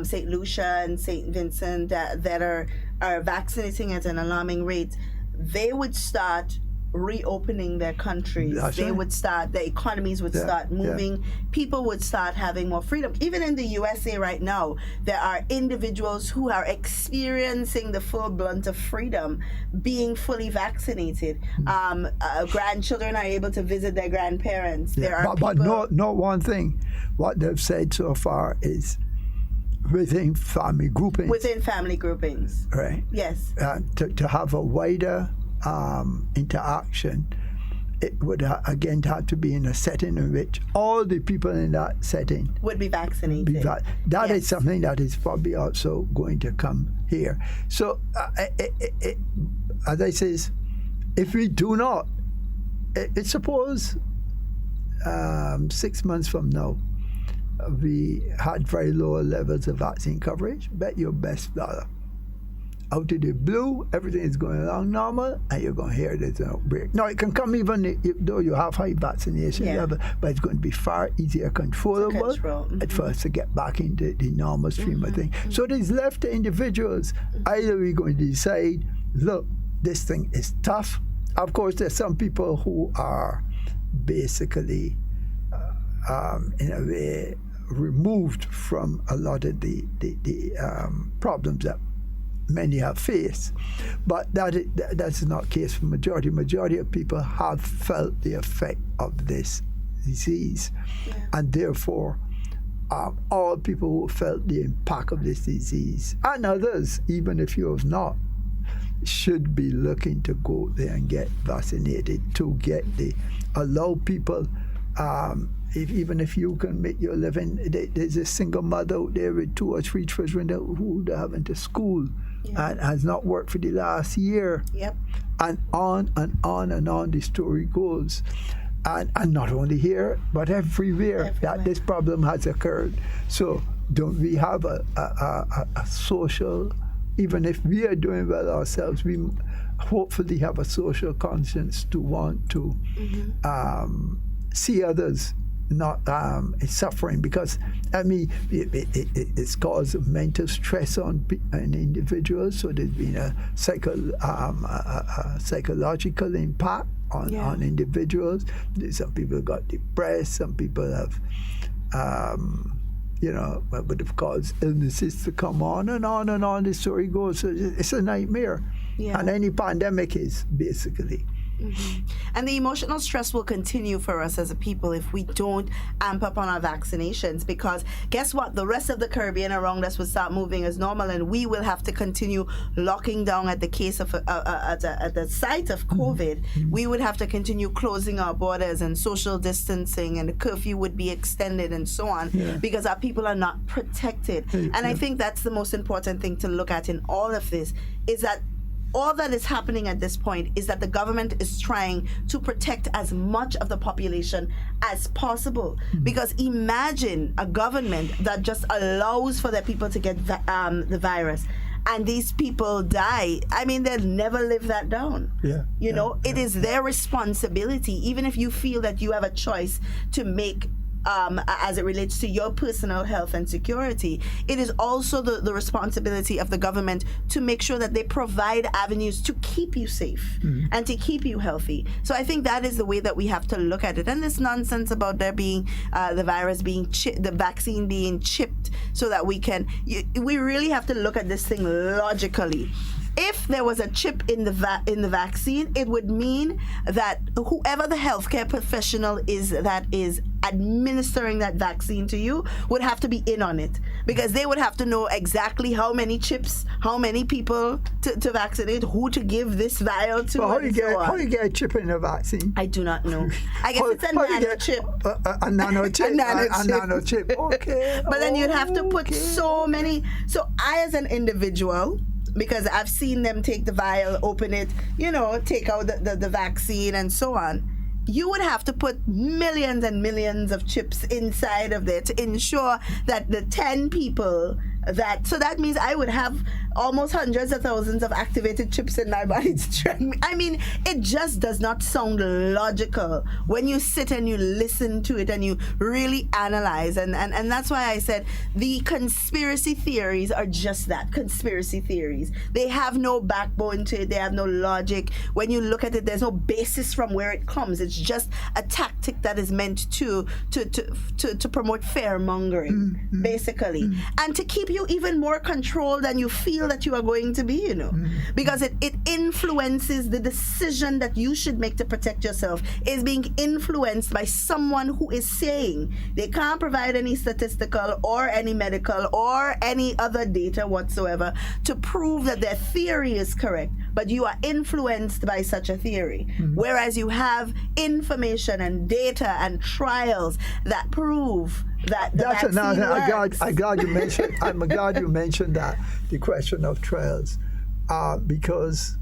St. Lucia and St. Vincent that are vaccinating at an alarming rate. They would start reopening their countries. The economies would start moving. People would start having more freedom. Even in the USA right now, there are individuals who are experiencing the full blunt of freedom being fully vaccinated. Grandchildren are able to visit their grandparents. But not one thing. What they've said so far is within family groupings. Right. Yes. To have a wider interaction, it would again have to be in a setting in which all the people in that setting would be vaccinated. That is something that is probably also going to come here. So, as I says, if we do not, suppose 6 months from now, we had very low levels of vaccine coverage, bet your best dollar, out of the blue, everything is going along normal, and you're going to hear there's an outbreak. Now, it can come even though you have high vaccination level, but it's going to be far easier controllable at first to get back into the normal stream of things. So it is left to individuals. Either we're going to decide, look, this thing is tough. Of course, there's some people who are basically, in a way, removed from a lot of the problems that many have faced, but that's not the case for majority. Majority of people have felt the effect of this disease. And therefore, all people who felt the impact of this disease, and others, even if you have not, should be looking to go there and get vaccinated to allow people, even if you can make your living. There's a single mother out there with 2 or 3 children who haven't to school and has not worked for the last year. Yep. And on and on and on the story goes. And not only here, but everywhere that this problem has occurred. So don't we have a social, even if we are doing well ourselves, we hopefully have a social conscience to want to see others not suffering, because it's caused mental stress on individuals. So there's been a psychological impact on individuals. Some people got depressed. Some people have would have caused illnesses to come on and on and on. The story goes. So it's a nightmare. And any pandemic is basically. And the emotional stress will continue for us as a people if we don't amp up on our vaccinations, because guess what? The rest of the Caribbean around us will start moving as normal, and we will have to continue locking down at the case of at the site of COVID. We would have to continue closing our borders and social distancing, and the curfew would be extended and so on, because our people are not protected. And I think that's the most important thing to look at in all of this, is that all that is happening at this point is that the government is trying to protect as much of the population as possible. Because imagine a government that just allows for their people to get the virus, and these people die. I mean, they'll never live that down. It is their responsibility, even if you feel that you have a choice to make as it relates to your personal health and security. It is also the responsibility of the government to make sure that they provide avenues to keep you safe and to keep you healthy. So I think that is the way that we have to look at it. And this nonsense about there being the virus being the vaccine being chipped so that we really have to look at this thing logically. If there was a chip in the vaccine, it would mean that whoever the healthcare professional is that is administering that vaccine to you would have to be in on it, because they would have to know exactly how many chips, how many people to vaccinate, who to give this vial to. But how do you get a chip in a vaccine? I do not know. I guess it's a nano chip. A nano chip. A nano chip. Okay. But then you'd have to put so many. So I, as an individual, because I've seen them take the vial, open it, take out the vaccine and so on. You would have to put millions and millions of chips inside of there to ensure that the 10 people so that means I would have almost hundreds of thousands of activated chips in my body to track me. I mean, it just does not sound logical when you sit and you listen to it and you really analyze. And that's why I said the conspiracy theories are just that, conspiracy theories. They have no backbone to it. They have no logic. When you look at it, there's no basis from where it comes. It's just a tactic that is meant to promote fear mongering, basically, and to keep you even more controlled than you feel that you are going to be, because it influences the decision that you should make to protect yourself is being influenced by someone who is saying they can't provide any statistical or any medical or any other data whatsoever to prove that their theory is correct, but you are influenced by such a theory, whereas you have information and data and trials that prove that the vaccine works. I'm glad you mentioned that, the question of trials, because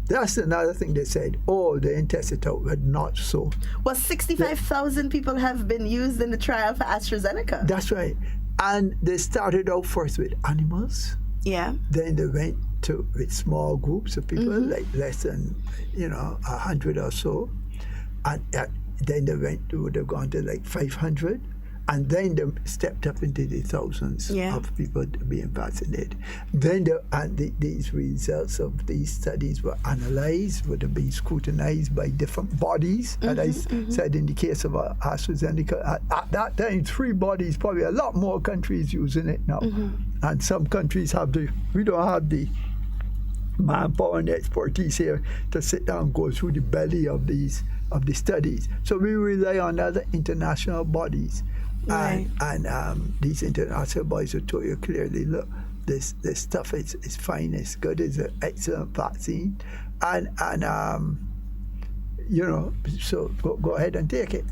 that's another thing they said. Oh, they tested out, but not so. Well, 65,000 people have been used in the trial for AstraZeneca. That's right. And they started out first with animals. Yeah. Then they went with small groups of people, like less than 100 or so. And then they would have gone to like 500. And then they stepped up into the thousands of people being vaccinated. Then these results of these studies were analyzed, would have been scrutinized by different bodies. And I said in the case of AstraZeneca, at that time, 3 bodies, probably a lot more countries using it now. And some countries we don't have the manpower and expertise here to sit down and go through the belly of the studies. So we rely on other international bodies, Right. and these international bodies will tell you clearly, look, this stuff is fine, it's good, it's an excellent vaccine, and so go ahead and take it.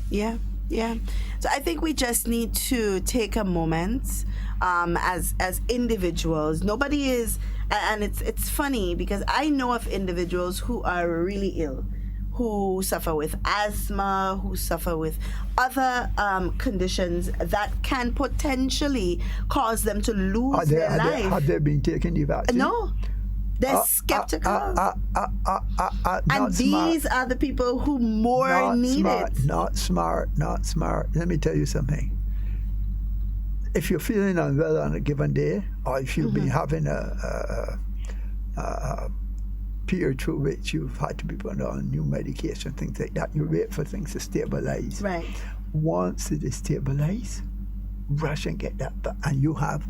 Yeah, yeah. So I think we just need to take a moment, as individuals. Nobody is, and it's funny because I know of individuals who are really ill, who suffer with asthma, who suffer with other conditions that can potentially cause them to lose their life. Have they been taking the vaccine? No. They're skeptical. And these are the people who more need it. Not smart. Let me tell you something. If you're feeling unwell on a given day, or if you've been having a period through which you've had to be put on new medication, things like that, you wait for things to stabilize. Right. Once it is stabilized, rush and get that back. And you have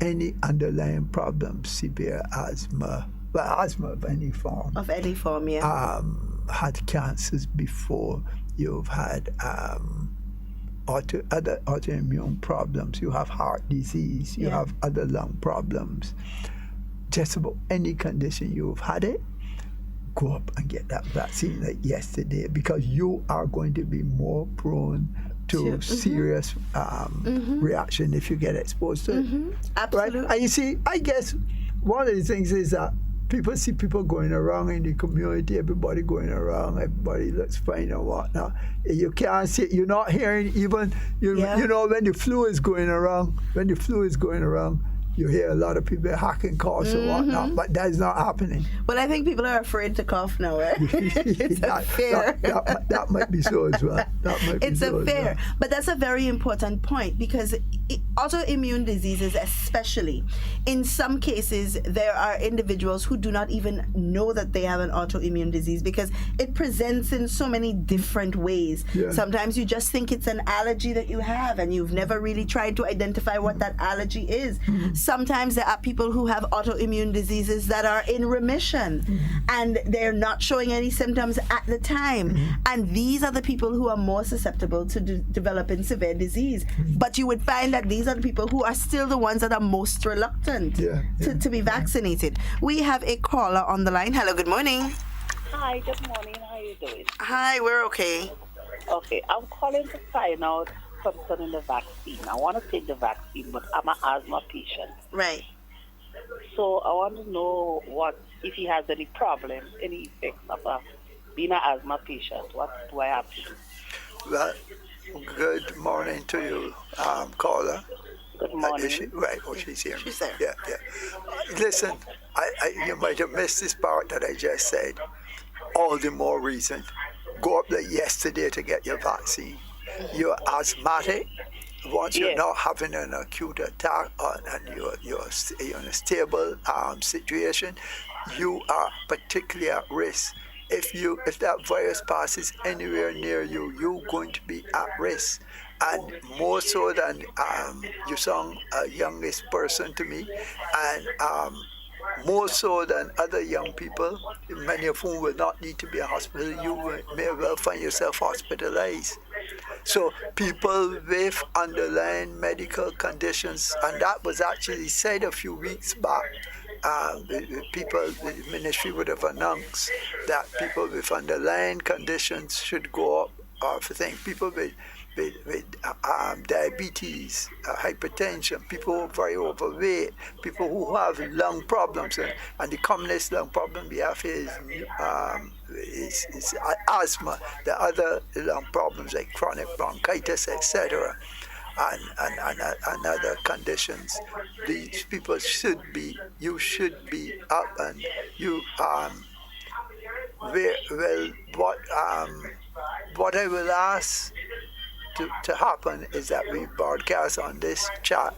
any underlying problems, severe asthma, asthma of any form. Of any form, yeah. Had cancers before, you've had other autoimmune problems, you have heart disease, you have other lung problems. Just about any condition you've had it, go up and get that vaccine like yesterday, because you are going to be more prone to serious reaction if you get exposed to it. Absolutely. Right? And you see, I guess one of the things is that people see people going around in the community, everybody going around, everybody looks fine and whatnot. You can't see, you're not hearing even, you know, when the flu is going around, you hear a lot of people hacking coughs and whatnot, but that's not happening. Well, I think people are afraid to cough now, right? It's a fear. That might be so as well. It's a fear. But that's a very important point, because autoimmune diseases, especially, in some cases, there are individuals who do not even know that they have an autoimmune disease because it presents in so many different ways. Yeah. Sometimes you just think it's an allergy that you have and you've never really tried to identify what that allergy is. Sometimes there are people who have autoimmune diseases that are in remission and they're not showing any symptoms at the time. And these are the people who are more susceptible to developing severe disease. But you would find that these are the people who are still the ones that are most reluctant to be vaccinated. We have a caller on the line. Hello, good morning. Hi, good morning. How are you doing? Hi, we're okay. Okay, I'm calling to find out concerning the vaccine. I want to take the vaccine, but I'm an asthma patient. Right. So I want to know what, if he has any problem, any effects of being an asthma patient. What do I have to do? Well, good morning to you, caller. Good morning. She's here. She's there. Yeah. Listen, you might have missed this part that I just said. All the more reason. Go up there yesterday to get your vaccine. You're asthmatic. Once you're not having an acute attack and you're in a stable situation, you are particularly at risk. If that virus passes anywhere near you, you're going to be at risk. And more so than you sound a youngest person to me, and more so than other young people, many of whom will not need to be in hospital, you may well find yourself hospitalized. So people with underlying medical conditions, and that was actually said a few weeks back, the ministry would have announced that people with underlying conditions should go up for things. People with diabetes, hypertension, people who are very overweight, people who have lung problems, and the commonest lung problem we have is asthma. The other lung problems like chronic bronchitis, etc., and other conditions. These people you should be up, and you what I will ask to happen is that we broadcast on this chat,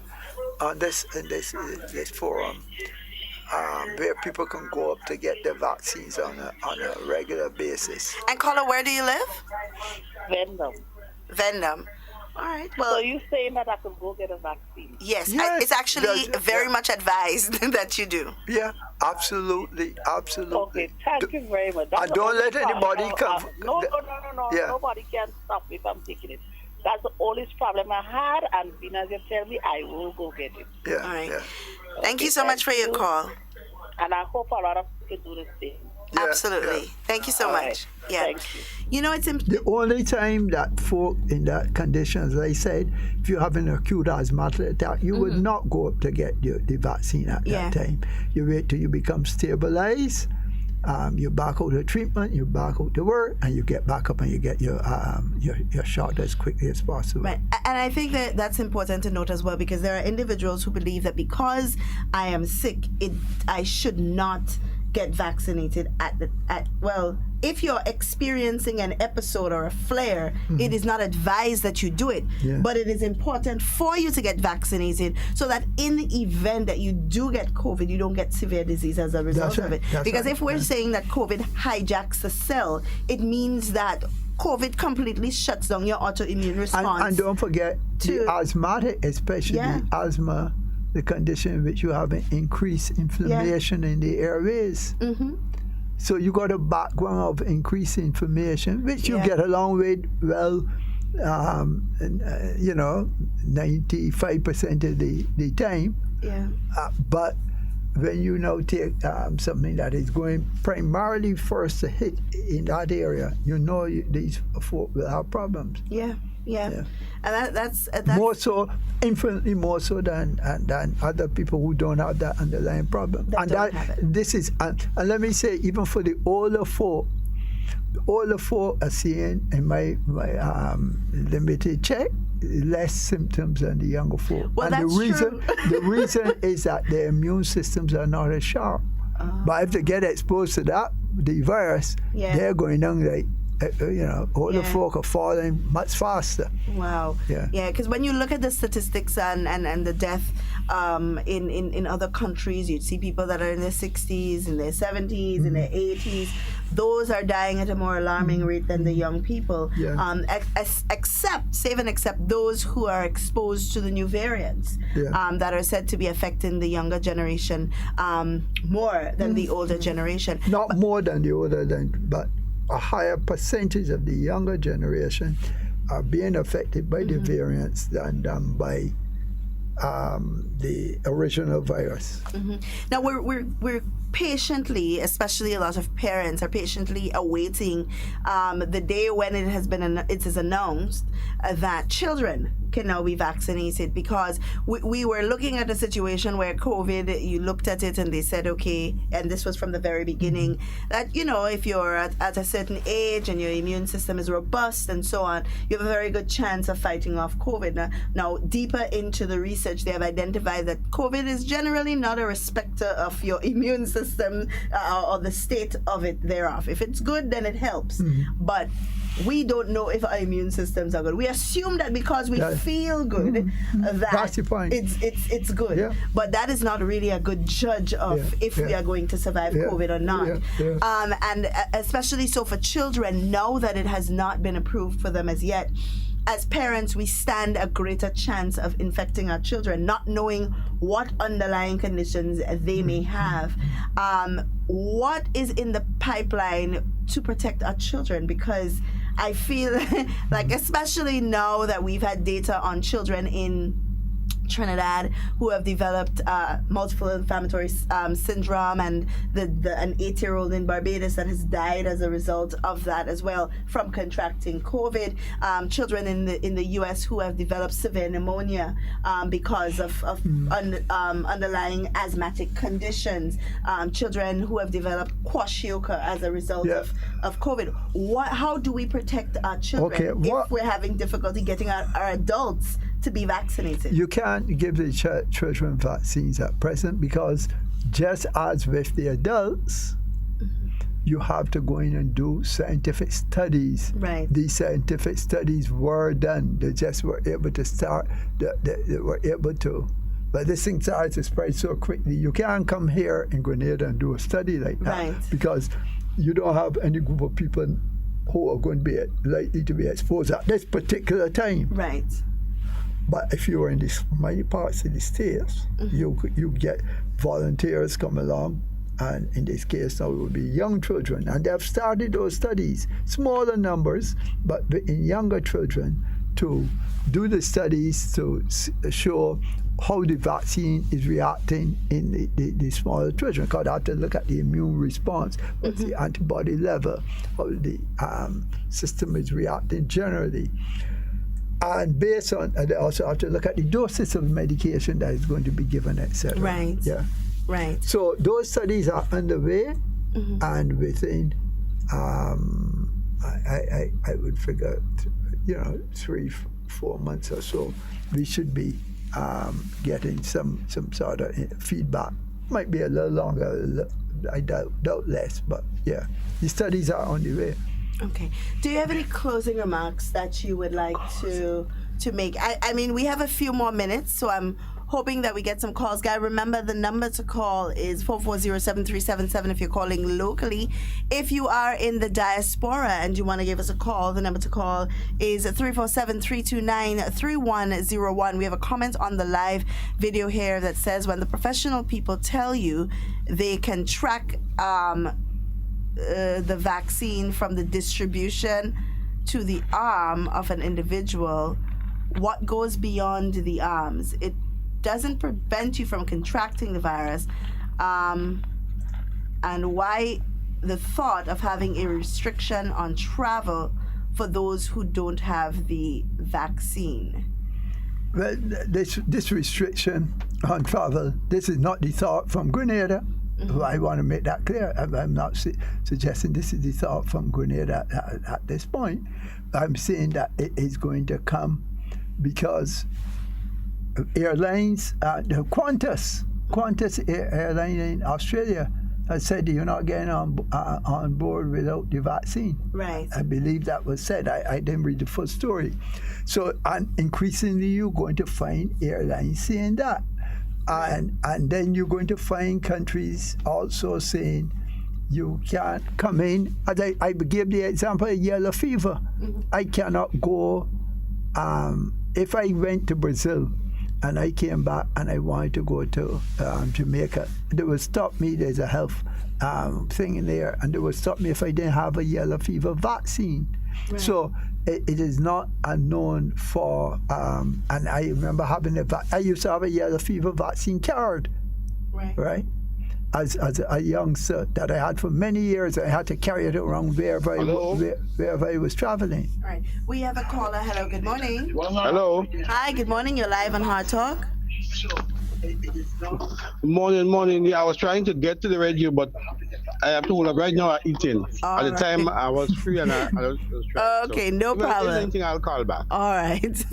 in this forum, where people can go up to get their vaccines on a regular basis. And caller, where do you live? Vendom. Vendom. All right. So Well, you saying that I could go get a vaccine? yes, Yes, it's actually that's- very yeah. much advised that you do. Yeah, absolutely. Okay, thank you very much. And don't let anybody come. No. Yeah. Nobody can stop me from taking it. That's the only problem I had, and being as you tell me, I will go get it. Yeah, All right. yeah. Thank you Okay, so much for your you. call. And I hope a lot of people do the same. Yeah, Absolutely. yeah. Thank you so All much. right. Yeah. Thank you. You know, it's The only time that folk in that condition, as I said, if you have an acute asthmatic attack, you would not go up to get the vaccine at Yeah. that time. You wait till you become stabilized, you back out of treatment, you back out to work, and you get back up and you get your shot as quickly as possible. Right. And I think that that's important to note as well, because there are individuals who believe that because I am sick, I should not get vaccinated well, if you're experiencing an episode or a flare, it is not advised that you do it. Yeah. But it is important for you to get vaccinated so that in the event that you do get COVID, you don't get severe disease as a result That's of right. it. That's Because right. if we're Yeah. saying that COVID hijacks the cell, it means that COVID completely shuts down your autoimmune response. And don't forget to- the asthmatic, especially Yeah. asthma, the condition in which you have an increased inflammation in the airways. Mm-hmm. So you got a background of increased inflammation, which you Yeah. get along with, 95% of the time. Yeah. But when you now take something that is going primarily first to hit in that area, these folk will have problems. Yeah. Yeah. And that's More so, infinitely more so than other people who don't have that underlying problem. That don't have it. This is, and let me say, even for the older folk are seeing in my limited check less symptoms than the younger folk. Well, and that's true. the reason is that their immune systems are not as sharp. But if they get exposed to the virus, Yeah. they're going down like, older Yeah. folk are falling much faster. Wow. Yeah. Yeah, because when you look at the statistics and the death in other countries, you'd see people that are in their 60s, in their 70s, in their 80s. Those are dying at a more alarming rate than the young people. Yeah. Except those who are exposed to the new variants Yeah. that are said to be affecting the younger generation more than the older generation. Not more than the older, but a higher percentage of the younger generation are being affected by the variants than by the original virus. Now we're patiently, especially a lot of parents are patiently awaiting the day when it is announced that children can now be vaccinated, because we were looking at a situation where COVID, you looked at it and they said, okay, and this was from the very beginning, that if you're at a certain age and your immune system is robust and so on, you have a very good chance of fighting off COVID. Now deeper into the research, they have identified that COVID is generally not a respecter of your immune system or the state of it thereof. If it's good, then it helps. But we don't know if our immune systems are good. We assume that because we feel good, that That's the point. it's good. Yeah. But that is not really a good judge of if we are going to survive COVID or not. And especially so for children, now that it has not been approved for them as yet, as parents, we stand a greater chance of infecting our children, not knowing what underlying conditions they may have. What is in the pipeline to protect our children? Because I feel like, especially now that we've had data on children in Trinidad who have developed multiple inflammatory syndrome, and an 8-year-old in Barbados that has died as a result of that as well from contracting COVID. Children in the U.S. who have developed severe pneumonia because of underlying asthmatic conditions. Children who have developed kwashiorkor as a result of COVID. How do we protect our children if we're having difficulty getting our adults to be vaccinated? You can't give the children vaccines at present, because just as with the adults, you have to go in and do scientific studies. Right. These scientific studies were done. They just were able to start. They were able to. But this thing starts to spread so quickly. You can't come here in Grenada and do a study like that, Right. because you don't have any group of people who are going to be likely to be exposed at this particular time. Right. But if you are in many parts of the states, you get volunteers come along, and in this case now it will be young children, and they have started those studies, smaller numbers, but in younger children, to do the studies to show how the vaccine is reacting in the smaller children. Because I have to look at the immune response, what's the antibody level, how the system is reacting generally. And based on, they also have to look at the doses of medication that is going to be given, etc. Right. Yeah. Right. So those studies are underway, and within, I would figure, 3-4 months or so, we should be getting some sort of feedback. Might be a little longer, I doubt less, but yeah, the studies are on the way. Okay. Do you have any closing remarks that you would like to make? I mean, we have a few more minutes, so I'm hoping that we get some calls. Guys, remember the number to call is 440-7377 if you're calling locally. If you are in the diaspora and you want to give us a call, the number to call is 347-329-3101. We have a comment on the live video here that says, when the professional people tell you they can track the vaccine from the distribution to the arm of an individual, what goes beyond the arms? It doesn't prevent you from contracting the virus, and why the thought of having a restriction on travel for those who don't have the vaccine? Well, this restriction on travel, this is not the thought from Grenada. I want to make that clear. I'm not suggesting this is the thought from Grenada at this point. I'm saying that it is going to come because airlines, the Qantas airline in Australia has said you're not getting on board without the vaccine. Right. I believe that was said. I didn't read the full story. So, and increasingly you're going to find airlines saying that. And then you're going to find countries also saying you can't come in. As I gave the example of yellow fever. I cannot go. If I went to Brazil and I came back and I wanted to go to Jamaica, they would stop me. There's a health thing in there, and they would stop me if I didn't have a yellow fever vaccine. Right. So it is not unknown for, and I remember having I used to have a yellow fever vaccine card, right? As a youngster that I had for many years. I had to carry it around wherever I was traveling. All right. We have a caller. Hello, good morning. Hello. Hi, good morning. You're live on Hard Talk. Morning. Yeah, I was trying to get to the radio, but I have to hold up right now. I'm eating. At the time, I was free and I was trying. Okay, so, no problem. If there's anything, I'll call back. All right.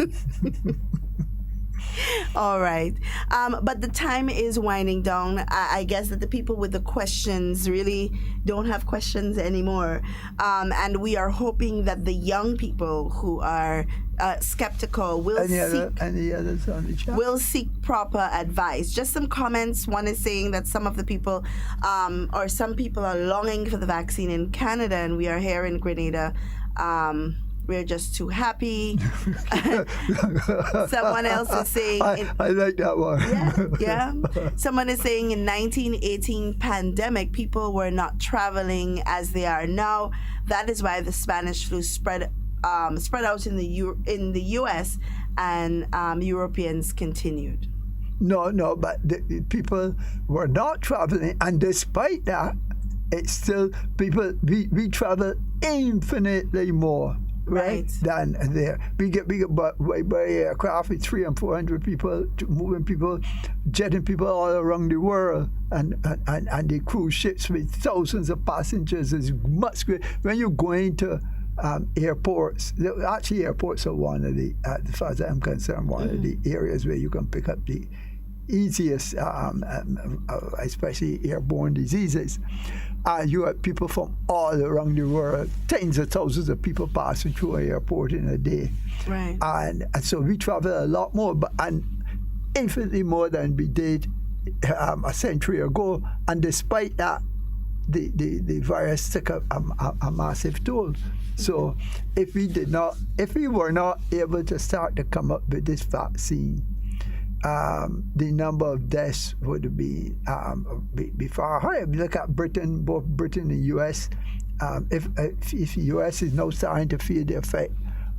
All right. But the time is winding down. I guess that the people with the questions really don't have questions anymore. And we are hoping that the young people who are skeptical will seek proper advice. Just some comments. One is saying that some of the people, or some people are longing for the vaccine in Canada, and we are here in Grenada. We're just too happy. Someone else is saying... I like that one. Yeah. Someone is saying in 1918 pandemic, people were not traveling as they are now. That is why the Spanish flu spread out in the U.S. and Europeans continued. No, but the people were not traveling, and despite that, it's still people. We travel infinitely more. Right. Than there. We get by aircraft with 300 and 400 people, moving people, jetting people all around the world, and the cruise ships with thousands of passengers is much greater. When you're going to airports, actually airports are one of the, as far as I'm concerned, one of the areas where you can pick up the easiest, especially airborne diseases. You have people from all around the world, tens of thousands of people passing through an airport in a day. Right. And so we travel a lot more, and infinitely more than we did a century ago. And despite that, the virus took a massive toll. So if we were not able to start to come up with this vaccine, the number of deaths would be far higher. If you look at Britain, both Britain and US, if the US is now starting to feel the effect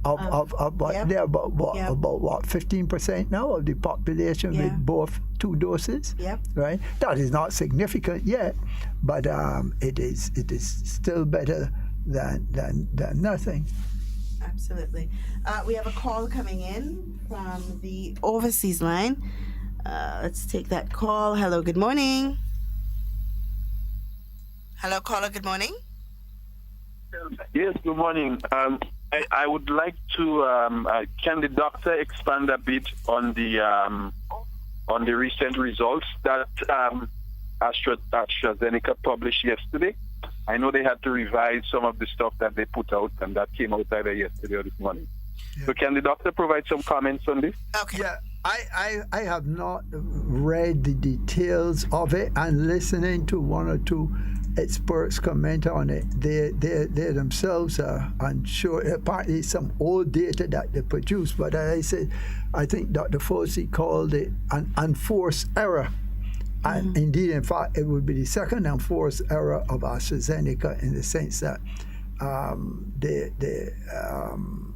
of what they're about 15% now of the population with both 2 doses. Right? That is not significant yet, but it is still better than nothing. Absolutely. We have a call coming in from the overseas line. Let's take that call. Hello, good morning. Hello, caller, good morning. Yes, good morning. I would like to, can the doctor expand a bit on the recent results that AstraZeneca published yesterday? I know they had to revise some of the stuff that they put out, and that came out either yesterday or this morning. So can the doctor provide some comments on this? Okay. Yeah, I have not read the details of it, and listening to 1 or 2 experts comment on it. They themselves are unsure. Apparently some old data that they produced, but as I said, I think Dr. Fauci called it an unforced error. And indeed, in fact, it would be the second enforced error of AstraZeneca in the sense that they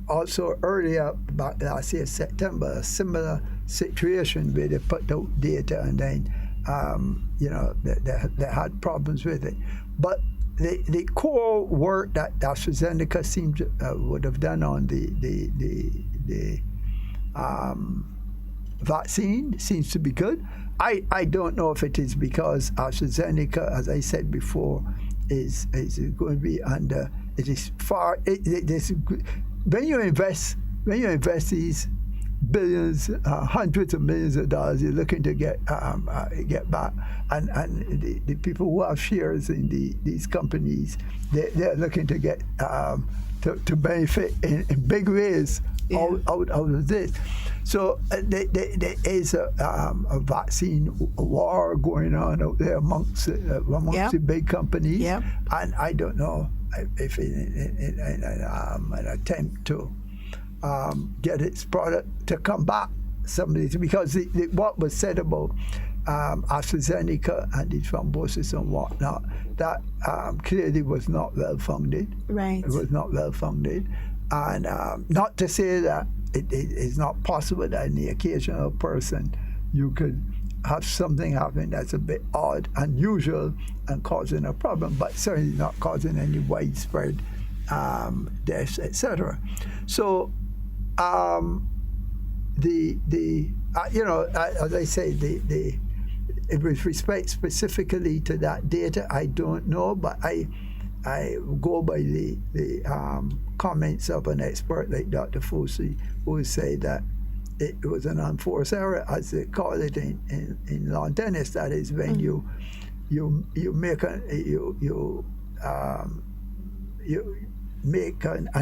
also earlier, back last year, September, a similar situation where they put out data and then, they had problems with it. But the core work that AstraZeneca seemed to, would have done on the vaccine seems to be good. I don't know if it is because AstraZeneca, as I said before, is going to be under. It is far. When you invest these billions, hundreds of millions of dollars, you're looking to get back. And the people who have shares in these companies, they're looking to get to benefit in big ways out of this. So there is a vaccine war going on out there amongst the big companies, and I don't know if in an attempt to get its product to combat some of these, because what was said about AstraZeneca and the thrombosis and whatnot, that clearly was not well founded. Right. It was not well founded. And not to say that it is not possible that in the occasional person you could have something happen that's a bit odd, unusual, and causing a problem, but certainly not causing any widespread deaths, etc. So, as I say, with respect specifically to that data, I don't know, but I go by the comments of an expert like Dr. Fauci, who would say that it was an unforced error, as they call it in lawn tennis. That is when you make an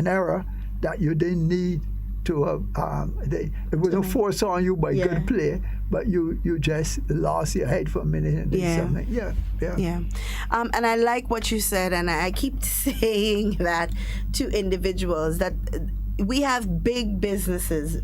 error that you didn't need to have. It wasn't forced on you by good play, but you just lost your head for a minute and did something. Yeah. And I like what you said, and I keep saying that to individuals, that we have big businesses.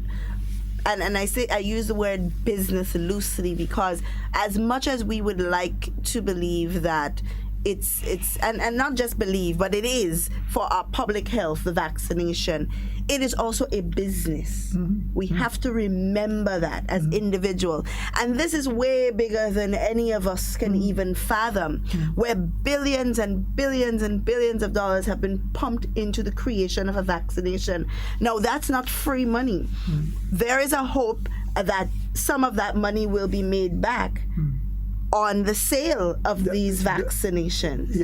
And I use the word business loosely, because as much as we would like to believe that it's and not just believe, but it is for our public health, the vaccination, it is also a business. We have to remember that as individuals. And this is way bigger than any of us can even fathom, where billions and billions and billions of dollars have been pumped into the creation of a vaccination. Now, that's not free money. There is a hope that some of that money will be made back on the sale of these vaccinations.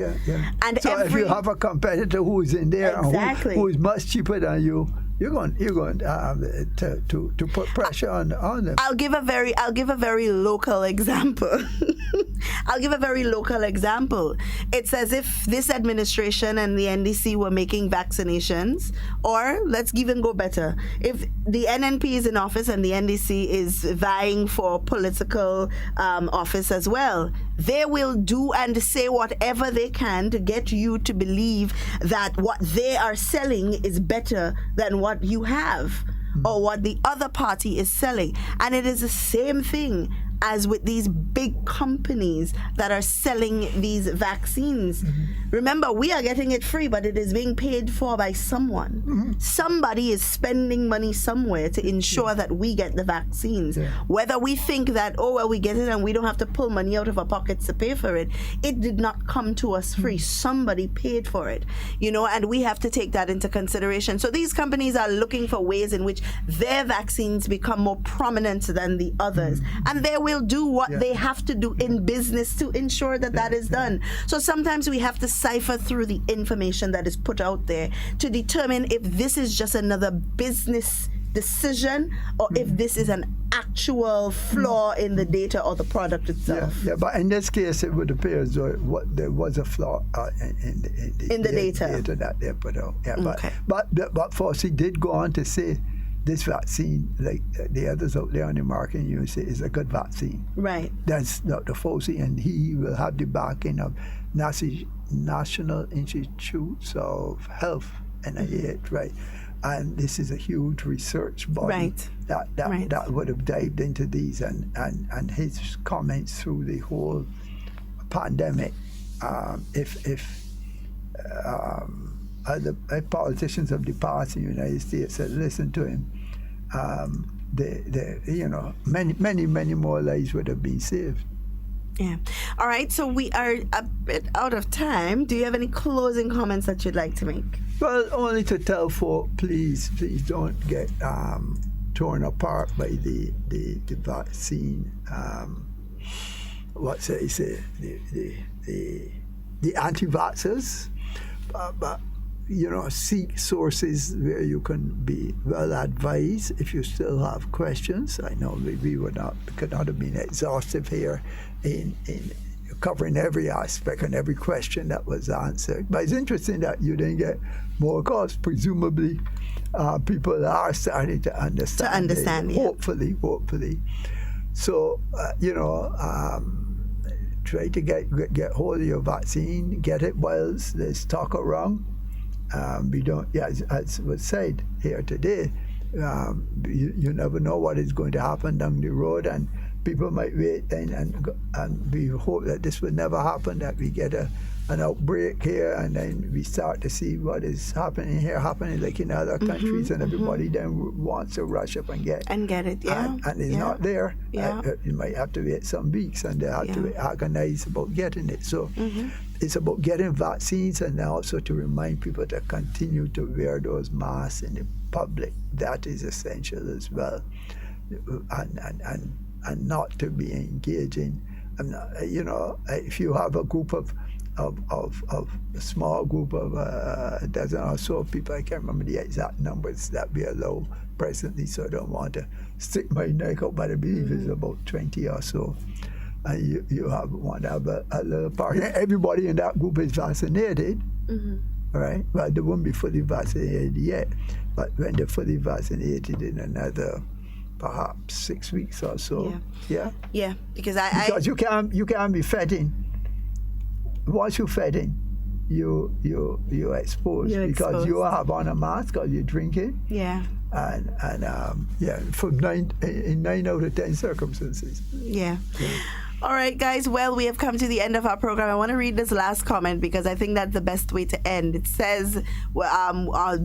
And so if you have a competitor who is in there who is much cheaper than you, you're going to put pressure on them. I'll give a very local example. I'll give a very local example. It's as if this administration and the NDC were making vaccinations, or let's even go better. If the NNP is in office and the NDC is vying for political office as well, they will do and say whatever they can to get you to believe that what they are selling is better than what you have or what the other party is selling. And it is the same thing as with these big companies that are selling these vaccines. Remember, we are getting it free, but it is being paid for by someone. Somebody is spending money somewhere to ensure that we get the vaccines. Whether we think that, oh, well, we get it and we don't have to pull money out of our pockets to pay for it, it did not come to us free. Somebody paid for it, you know, and we have to take that into consideration. So these companies are looking for ways in which their vaccines become more prominent than the others. And they will do what they have to do in business to ensure that that is done. So sometimes we have to cipher through the information that is put out there to determine if this is just another business decision or if this is an actual flaw in the data or the product itself. But in this case, it would appear as though there was a flaw in the data that they put out. But Fauci did go on to say this vaccine, like the others out there on the market, you say, is a good vaccine. Right. That's Dr. Fauci, and he will have the backing of National Institutes of Health, NIH, right? And this is a huge research body that would have dived into these, and his comments through the whole pandemic. If other politicians of the past in the United States had listened to him, many more lives would have been saved. Yeah. All right. So we are a bit out of time. Do you have any closing comments that you'd like to make? Well, only to tell folk, please don't get torn apart by the vaccine. What say the anti-vaxxers, but seek sources where you can be well advised if you still have questions. I know we could not have been exhaustive here in covering every aspect and every question that was answered. But it's interesting that you didn't get more calls. Presumably, people are starting to understand. Hopefully. So, try to get hold of your vaccine, get it while there's talk around. We don't, as was said here today, you never know what is going to happen down the road, and people might wait and we hope that this will never happen, that we get an outbreak here and then we start to see what is happening like in other countries, and everybody then wants to rush up and get it, and it's not there. You might have to wait some weeks, and they have to agonize about getting it. So it's about getting vaccines, and also to remind people to continue to wear those masks in the public. That is essential as well, and not to be engaging. If you have a group of a small group of a dozen or so people, I can't remember the exact numbers that we allow presently, so I don't want to stick my neck out, but I believe it's about 20 or so. And you want to have a little party. Everybody in that group is vaccinated, right? Well, they won't be fully vaccinated yet, but when they're fully vaccinated in another perhaps 6 weeks or so. Because you can't be fed in. Once you're fed in, you're exposed because you have on a mask because you're drinking. From 9 out of 10 circumstances. All right, guys. Well, we have come to the end of our program. I want to read this last comment because I think that's the best way to end. It says,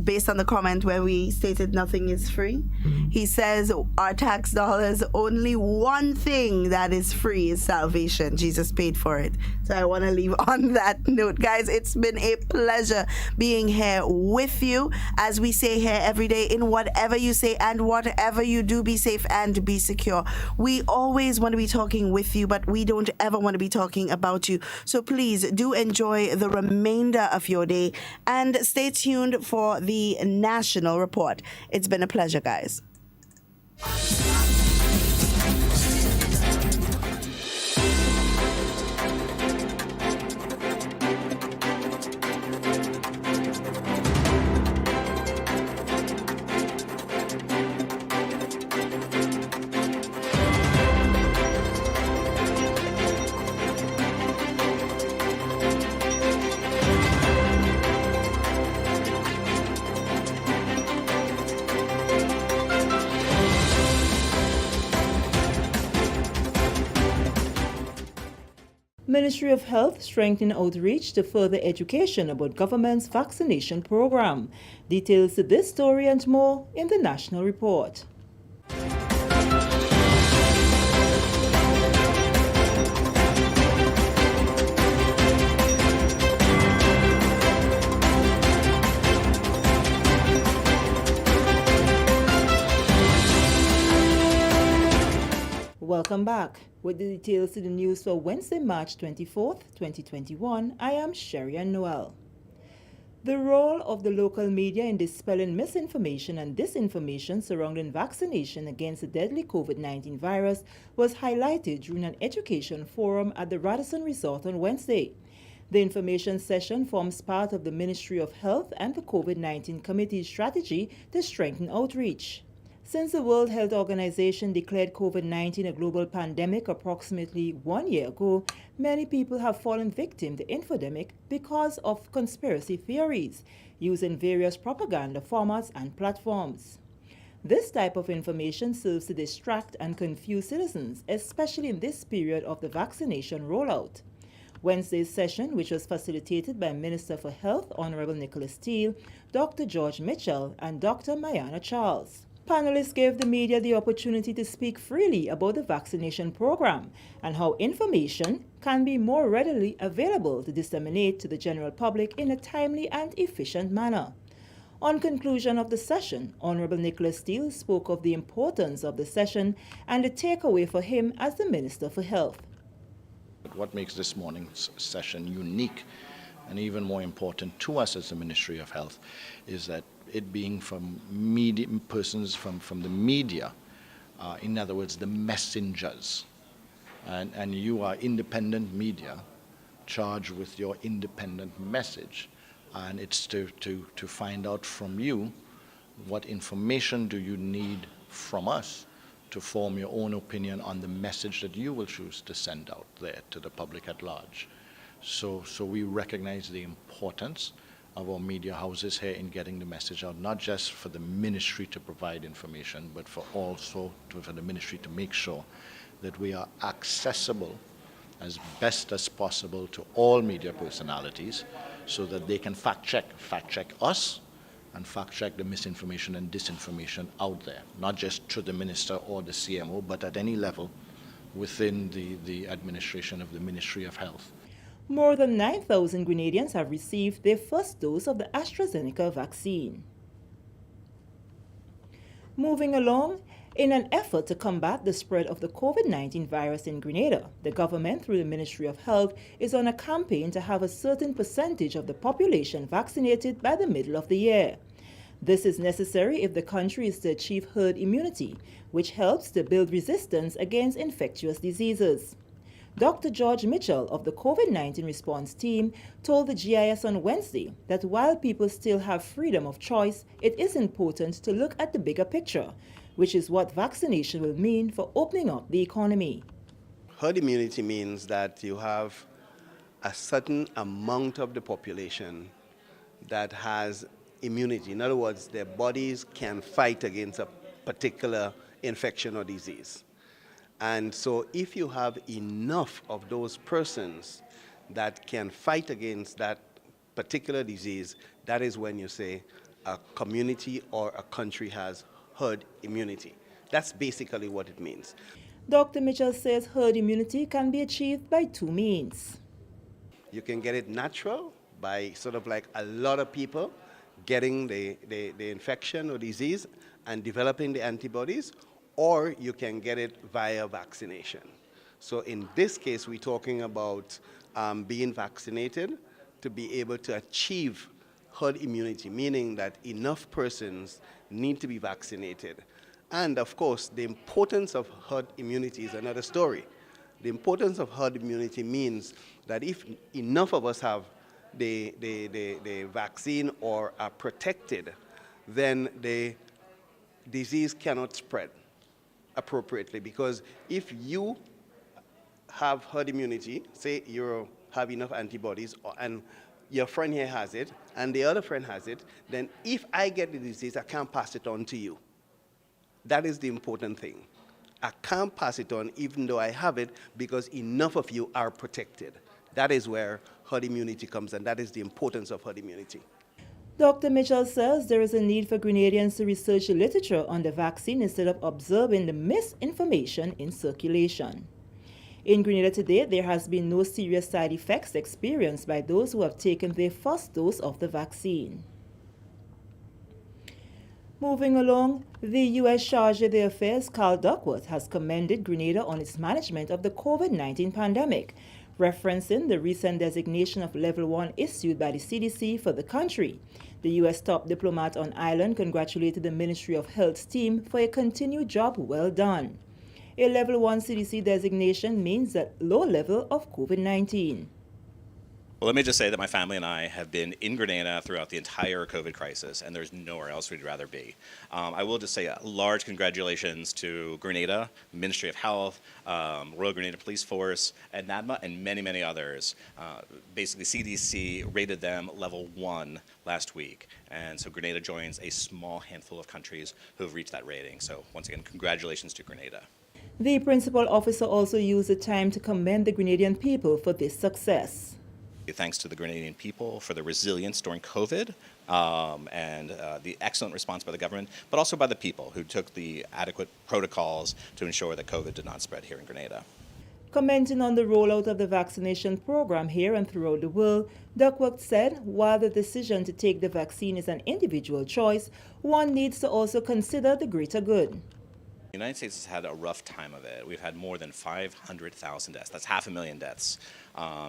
based on the comment where we stated nothing is free, he says, our tax dollars, only one thing that is free is salvation. Jesus paid for it. So I want to leave on that note. Guys, it's been a pleasure being here with you. As we say here every day, in whatever you say and whatever you do, be safe and be secure. We always want to be talking with you, but we don't ever want to be talking about you. So please do enjoy the remainder of your day and stay tuned for the National Report. It's been a pleasure, guys. Ministry of Health strengthening outreach to further education about government's vaccination program. Details to this story and more in the National Report. Welcome back. With the details to the news for Wednesday, March 24th, 2021, I am Sherry-Ann Noel. The role of the local media in dispelling misinformation and disinformation surrounding vaccination against the deadly COVID-19 virus was highlighted during an education forum at the Radisson Resort on Wednesday. The information session forms part of the Ministry of Health and the COVID-19 Committee's strategy to strengthen outreach. Since the World Health Organization declared COVID-19 a global pandemic approximately 1 year ago, many people have fallen victim to the infodemic because of conspiracy theories, using various propaganda formats and platforms. This type of information serves to distract and confuse citizens, especially in this period of the vaccination rollout. Wednesday's session, which was facilitated by Minister for Health, Honorable Nicholas Steele, Dr. George Mitchell, and Dr. Mayana Charles. Panelists gave the media the opportunity to speak freely about the vaccination program and how information can be more readily available to disseminate to the general public in a timely and efficient manner. On conclusion of the session, Honorable Nicholas Steele spoke of the importance of the session and the takeaway for him as the Minister for Health. What makes this morning's session unique and even more important to us as the Ministry of Health is that it being from media, persons from the media, in other words, the messengers. And you are independent media charged with your independent message. And it's to find out from you what information do you need from us to form your own opinion on the message that you will choose to send out there to the public at large. So we recognize the importance of our media houses here in getting the message out, not just for the ministry to provide information, but for the ministry to make sure that we are accessible as best as possible to all media personalities so that they can fact check us and fact check the misinformation and disinformation out there, not just to the minister or the CMO, but at any level within the administration of the Ministry of Health. More than 9,000 Grenadians have received their first dose of the AstraZeneca vaccine. Moving along, in an effort to combat the spread of the COVID-19 virus in Grenada, the government, through the Ministry of Health, is on a campaign to have a certain percentage of the population vaccinated by the middle of the year. This is necessary if the country is to achieve herd immunity, which helps to build resistance against infectious diseases. Dr. George Mitchell of the COVID-19 response team told the GIS on Wednesday that while people still have freedom of choice, it is important to look at the bigger picture, which is what vaccination will mean for opening up the economy. Herd immunity means that you have a certain amount of the population that has immunity. In other words, their bodies can fight against a particular infection or disease. And so if you have enough of those persons that can fight against that particular disease, that is when you say a community or a country has herd immunity. That's basically what it means. Dr. Mitchell says herd immunity can be achieved by two means. You can get it natural by sort of like a lot of people getting the infection or disease and developing the antibodies, or you can get it via vaccination. So in this case, we're talking about being vaccinated to be able to achieve herd immunity, meaning that enough persons need to be vaccinated. And of course, the importance of herd immunity is another story. The importance of herd immunity means that if enough of us have the vaccine or are protected, then the disease cannot spread appropriately. Because if you have herd immunity, say you have enough antibodies, and your friend here has it, and the other friend has it, then if I get the disease, I can't pass it on to you. That is the important thing. I can't pass it on even though I have it, because enough of you are protected. That is where herd immunity comes, and that is the importance of herd immunity. Dr. Mitchell says there is a need for Grenadians to research the literature on the vaccine instead of observing the misinformation in circulation. In Grenada today, there has been no serious side effects experienced by those who have taken their first dose of the vaccine. Moving along, the U.S. Chargé d'Affaires Carl Duckworth has commended Grenada on its management of the COVID-19 pandemic, referencing the recent designation of Level 1 issued by the CDC for the country. The U.S. top diplomat on island congratulated the Ministry of Health's team for a continued job well done. A Level 1 CDC designation means a low level of COVID-19. Well, let me just say that my family and I have been in Grenada throughout the entire COVID crisis, and there's nowhere else we'd rather be. I will just say a large congratulations to Grenada, Ministry of Health, Royal Grenada Police Force, and NADMA, and many, many others. Basically, CDC rated them level 1 last week, and so Grenada joins a small handful of countries who have reached that rating. So once again, congratulations to Grenada. The principal officer also used the time to commend the Grenadian people for this success. Thanks to the Grenadian people for the resilience during COVID and the excellent response by the government, but also by the people who took the adequate protocols to ensure that COVID did not spread here in Grenada. Commenting on the rollout of the vaccination program here and throughout the world, Duckworth said, while the decision to take the vaccine is an individual choice, one needs to also consider the greater good. The United States has had a rough time of it. We've had more than 500,000 deaths. That's 500,000 deaths.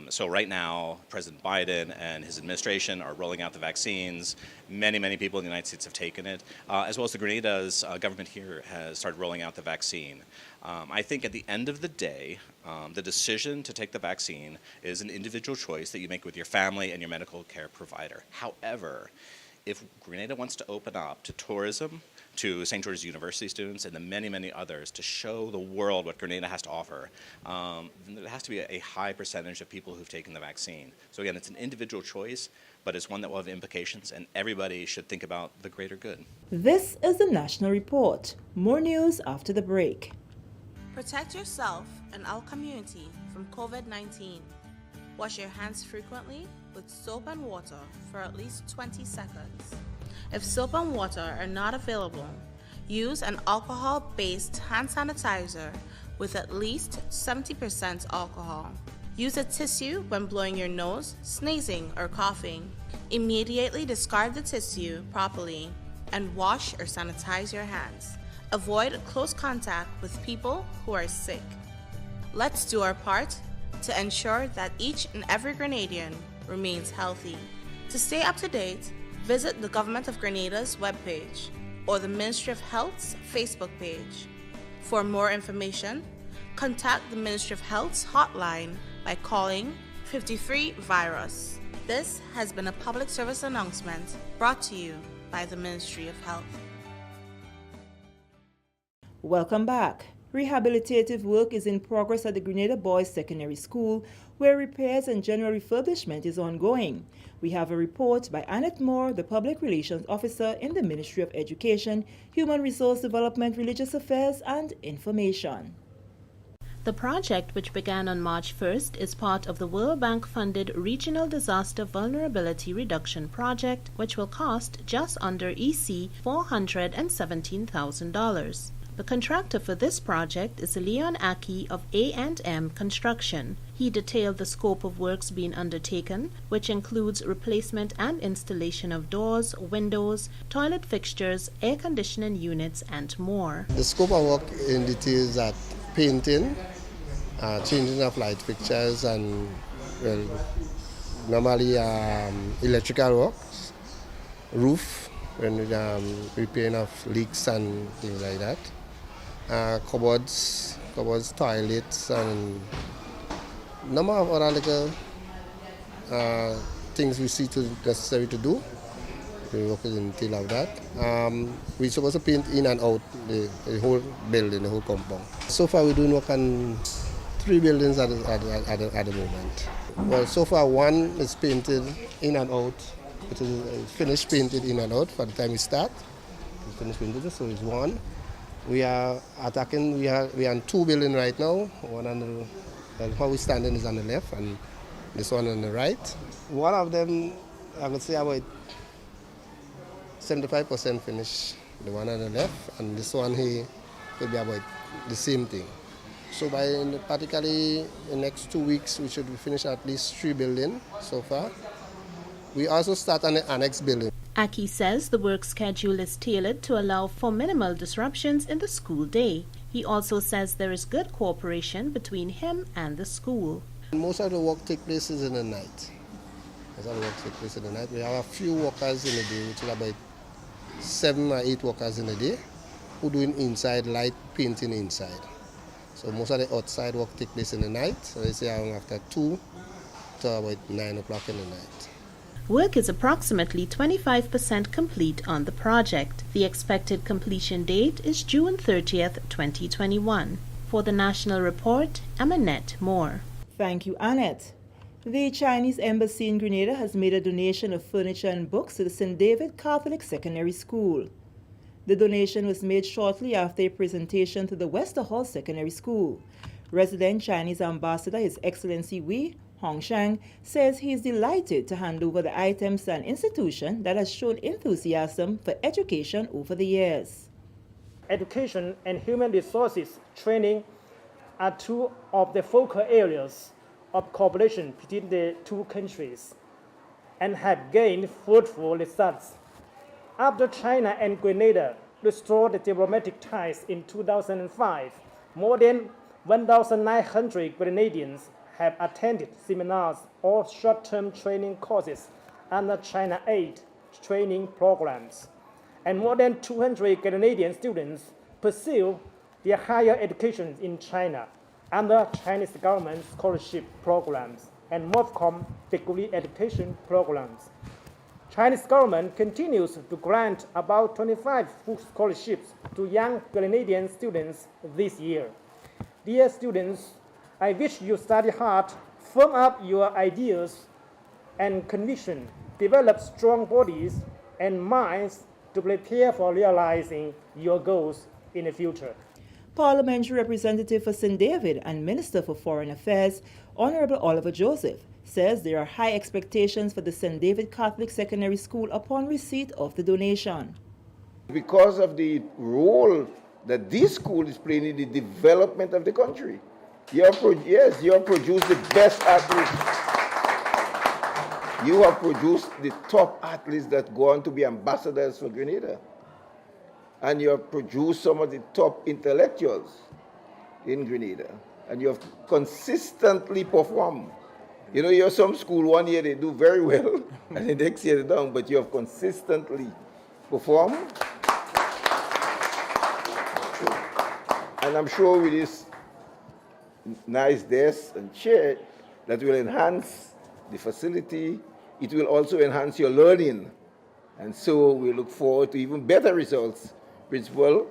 So right now, President Biden and his administration are rolling out the vaccines. Many, many people in the United States have taken it, as well as the Grenada's government here has started rolling out the vaccine. I think at the end of the day, the decision to take the vaccine is an individual choice that you make with your family and your medical care provider. However, if Grenada wants to open up to tourism, to St. George's University students, and the many, many others to show the world what Grenada has to offer, then there has to be a high percentage of people who've taken the vaccine. So again, it's an individual choice, but it's one that will have implications, and everybody should think about the greater good. This is the National Report. More news after the break. Protect yourself and our community from COVID-19. Wash your hands frequently with soap and water for at least 20 seconds. If soap and water are not available, use an alcohol-based hand sanitizer with at least 70% alcohol. Use a tissue when blowing your nose, sneezing, or coughing. Immediately discard the tissue properly and wash or sanitize your hands. Avoid close contact with people who are sick. Let's do our part to ensure that each and every Grenadian remains healthy. To stay up to date, visit the Government of Grenada's webpage or the Ministry of Health's Facebook page. For more information, contact the Ministry of Health's hotline by calling 53-VIRUS. This has been a public service announcement brought to you by the Ministry of Health. Welcome back. Rehabilitative work is in progress at the Grenada Boys Secondary School, where repairs and general refurbishment is ongoing. We have a report by Annette Moore, the Public Relations Officer in the Ministry of Education, Human Resource Development, Religious Affairs and Information. The project, which began on March 1st, is part of the World Bank-funded Regional Disaster Vulnerability Reduction Project, which will cost just under EC $417,000. The contractor for this project is Leon Aki of A&M Construction. He detailed the scope of works being undertaken, which includes replacement and installation of doors, windows, toilet fixtures, air conditioning units, and more. The scope of work details that painting, changing of light fixtures, and normally electrical works, roof, repairing of leaks and things like that. Cupboards, toilets, and number of other little things we see necessary to do. We work in detail of that. We're supposed to paint in and out the whole building, the whole compound. So far, we're doing work on 3 buildings at the moment. Well, so far one is painted in and out. It is finished painted in and out by the time we start. It's finished painted, so it's one. We are attacking, we are in 2 buildings right now. One on the, how we standing is on the left, and This one on the right. One of them, I would say about 75% finished, the one on the left, and this one here could be about the same thing. So by particularly the next 2 weeks, we should finish at least 3 buildings so far. We also start on the annex building. Aki says the work schedule is tailored to allow for minimal disruptions in the school day. He also says there is good cooperation between him and the school. Most of the work takes place in the night. We have a few workers in the day, which is about 7 or 8 workers in a day, who doing inside light painting inside. So most of the outside work takes place in the night. So they say around after 2 to about 9 o'clock in the night. Work is approximately 25% complete on the project. The expected completion date is June 30th, 2021. For the National Report, I'm Annette Moore. Thank you, Annette. The Chinese Embassy in Grenada has made a donation of furniture and books to the St. David Catholic Secondary School. The donation was made shortly after a presentation to the Wester Hall Secondary School. Resident Chinese Ambassador His Excellency Wei Hongshang says he is delighted to hand over the items to an institution that has shown enthusiasm for education over the years. Education and human resources training are two of the focal areas of cooperation between the two countries and have gained fruitful results. After China and Grenada restored the diplomatic ties in 2005, more than 1,900 Grenadians have attended seminars or short-term training courses under China Aid training programs, and more than 200 Grenadian students pursue their higher education in China under Chinese government scholarship programs and MOFCOM degree education programs. Chinese government continues to grant about 25 full scholarships to young Grenadian students this year. Dear students, I wish you study hard, firm up your ideas and conviction, develop strong bodies and minds to prepare for realizing your goals in the future. Parliamentary Representative for St. David and Minister for Foreign Affairs, Honorable Oliver Joseph, says there are high expectations for the St. David Catholic Secondary School upon receipt of the donation. Because of the role that this school is playing in the development of the country. You have produced the best athletes. You have produced the top athletes that go on to be ambassadors for Grenada. And you have produced some of the top intellectuals in Grenada. And you have consistently performed. You know, you're some school, one year they do very well, and the next year they don't, but you have consistently performed. And I'm sure with this nice desk and chair that will enhance the facility, it will also enhance your learning. And so we look forward to even better results, Principal,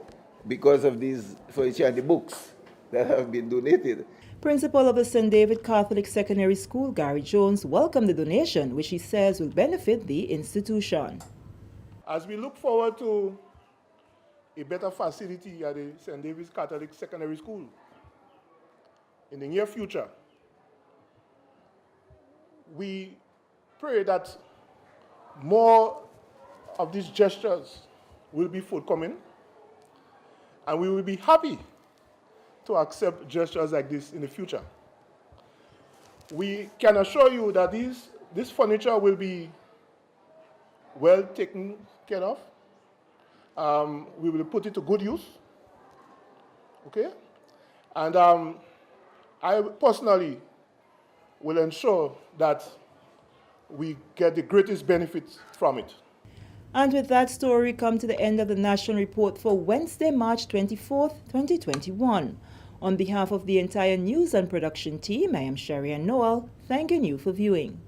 because of these furniture and the books that have been donated. Principal of the St. David Catholic Secondary School, Gary Jones, welcomed the donation, which he says will benefit the institution. As we look forward to a better facility at the St. David's Catholic Secondary School in the near future, we pray that more of these gestures will be forthcoming, and we will be happy to accept gestures like this in the future. We can assure you that this furniture will be well taken care of. We will put it to good use, okay? And I personally will ensure that we get the greatest benefits from it. And with that story, we come to the end of the National Report for Wednesday, March 24th, 2021. On behalf of the entire news and production team, I am Sherry Ann Noel, thanking you for viewing.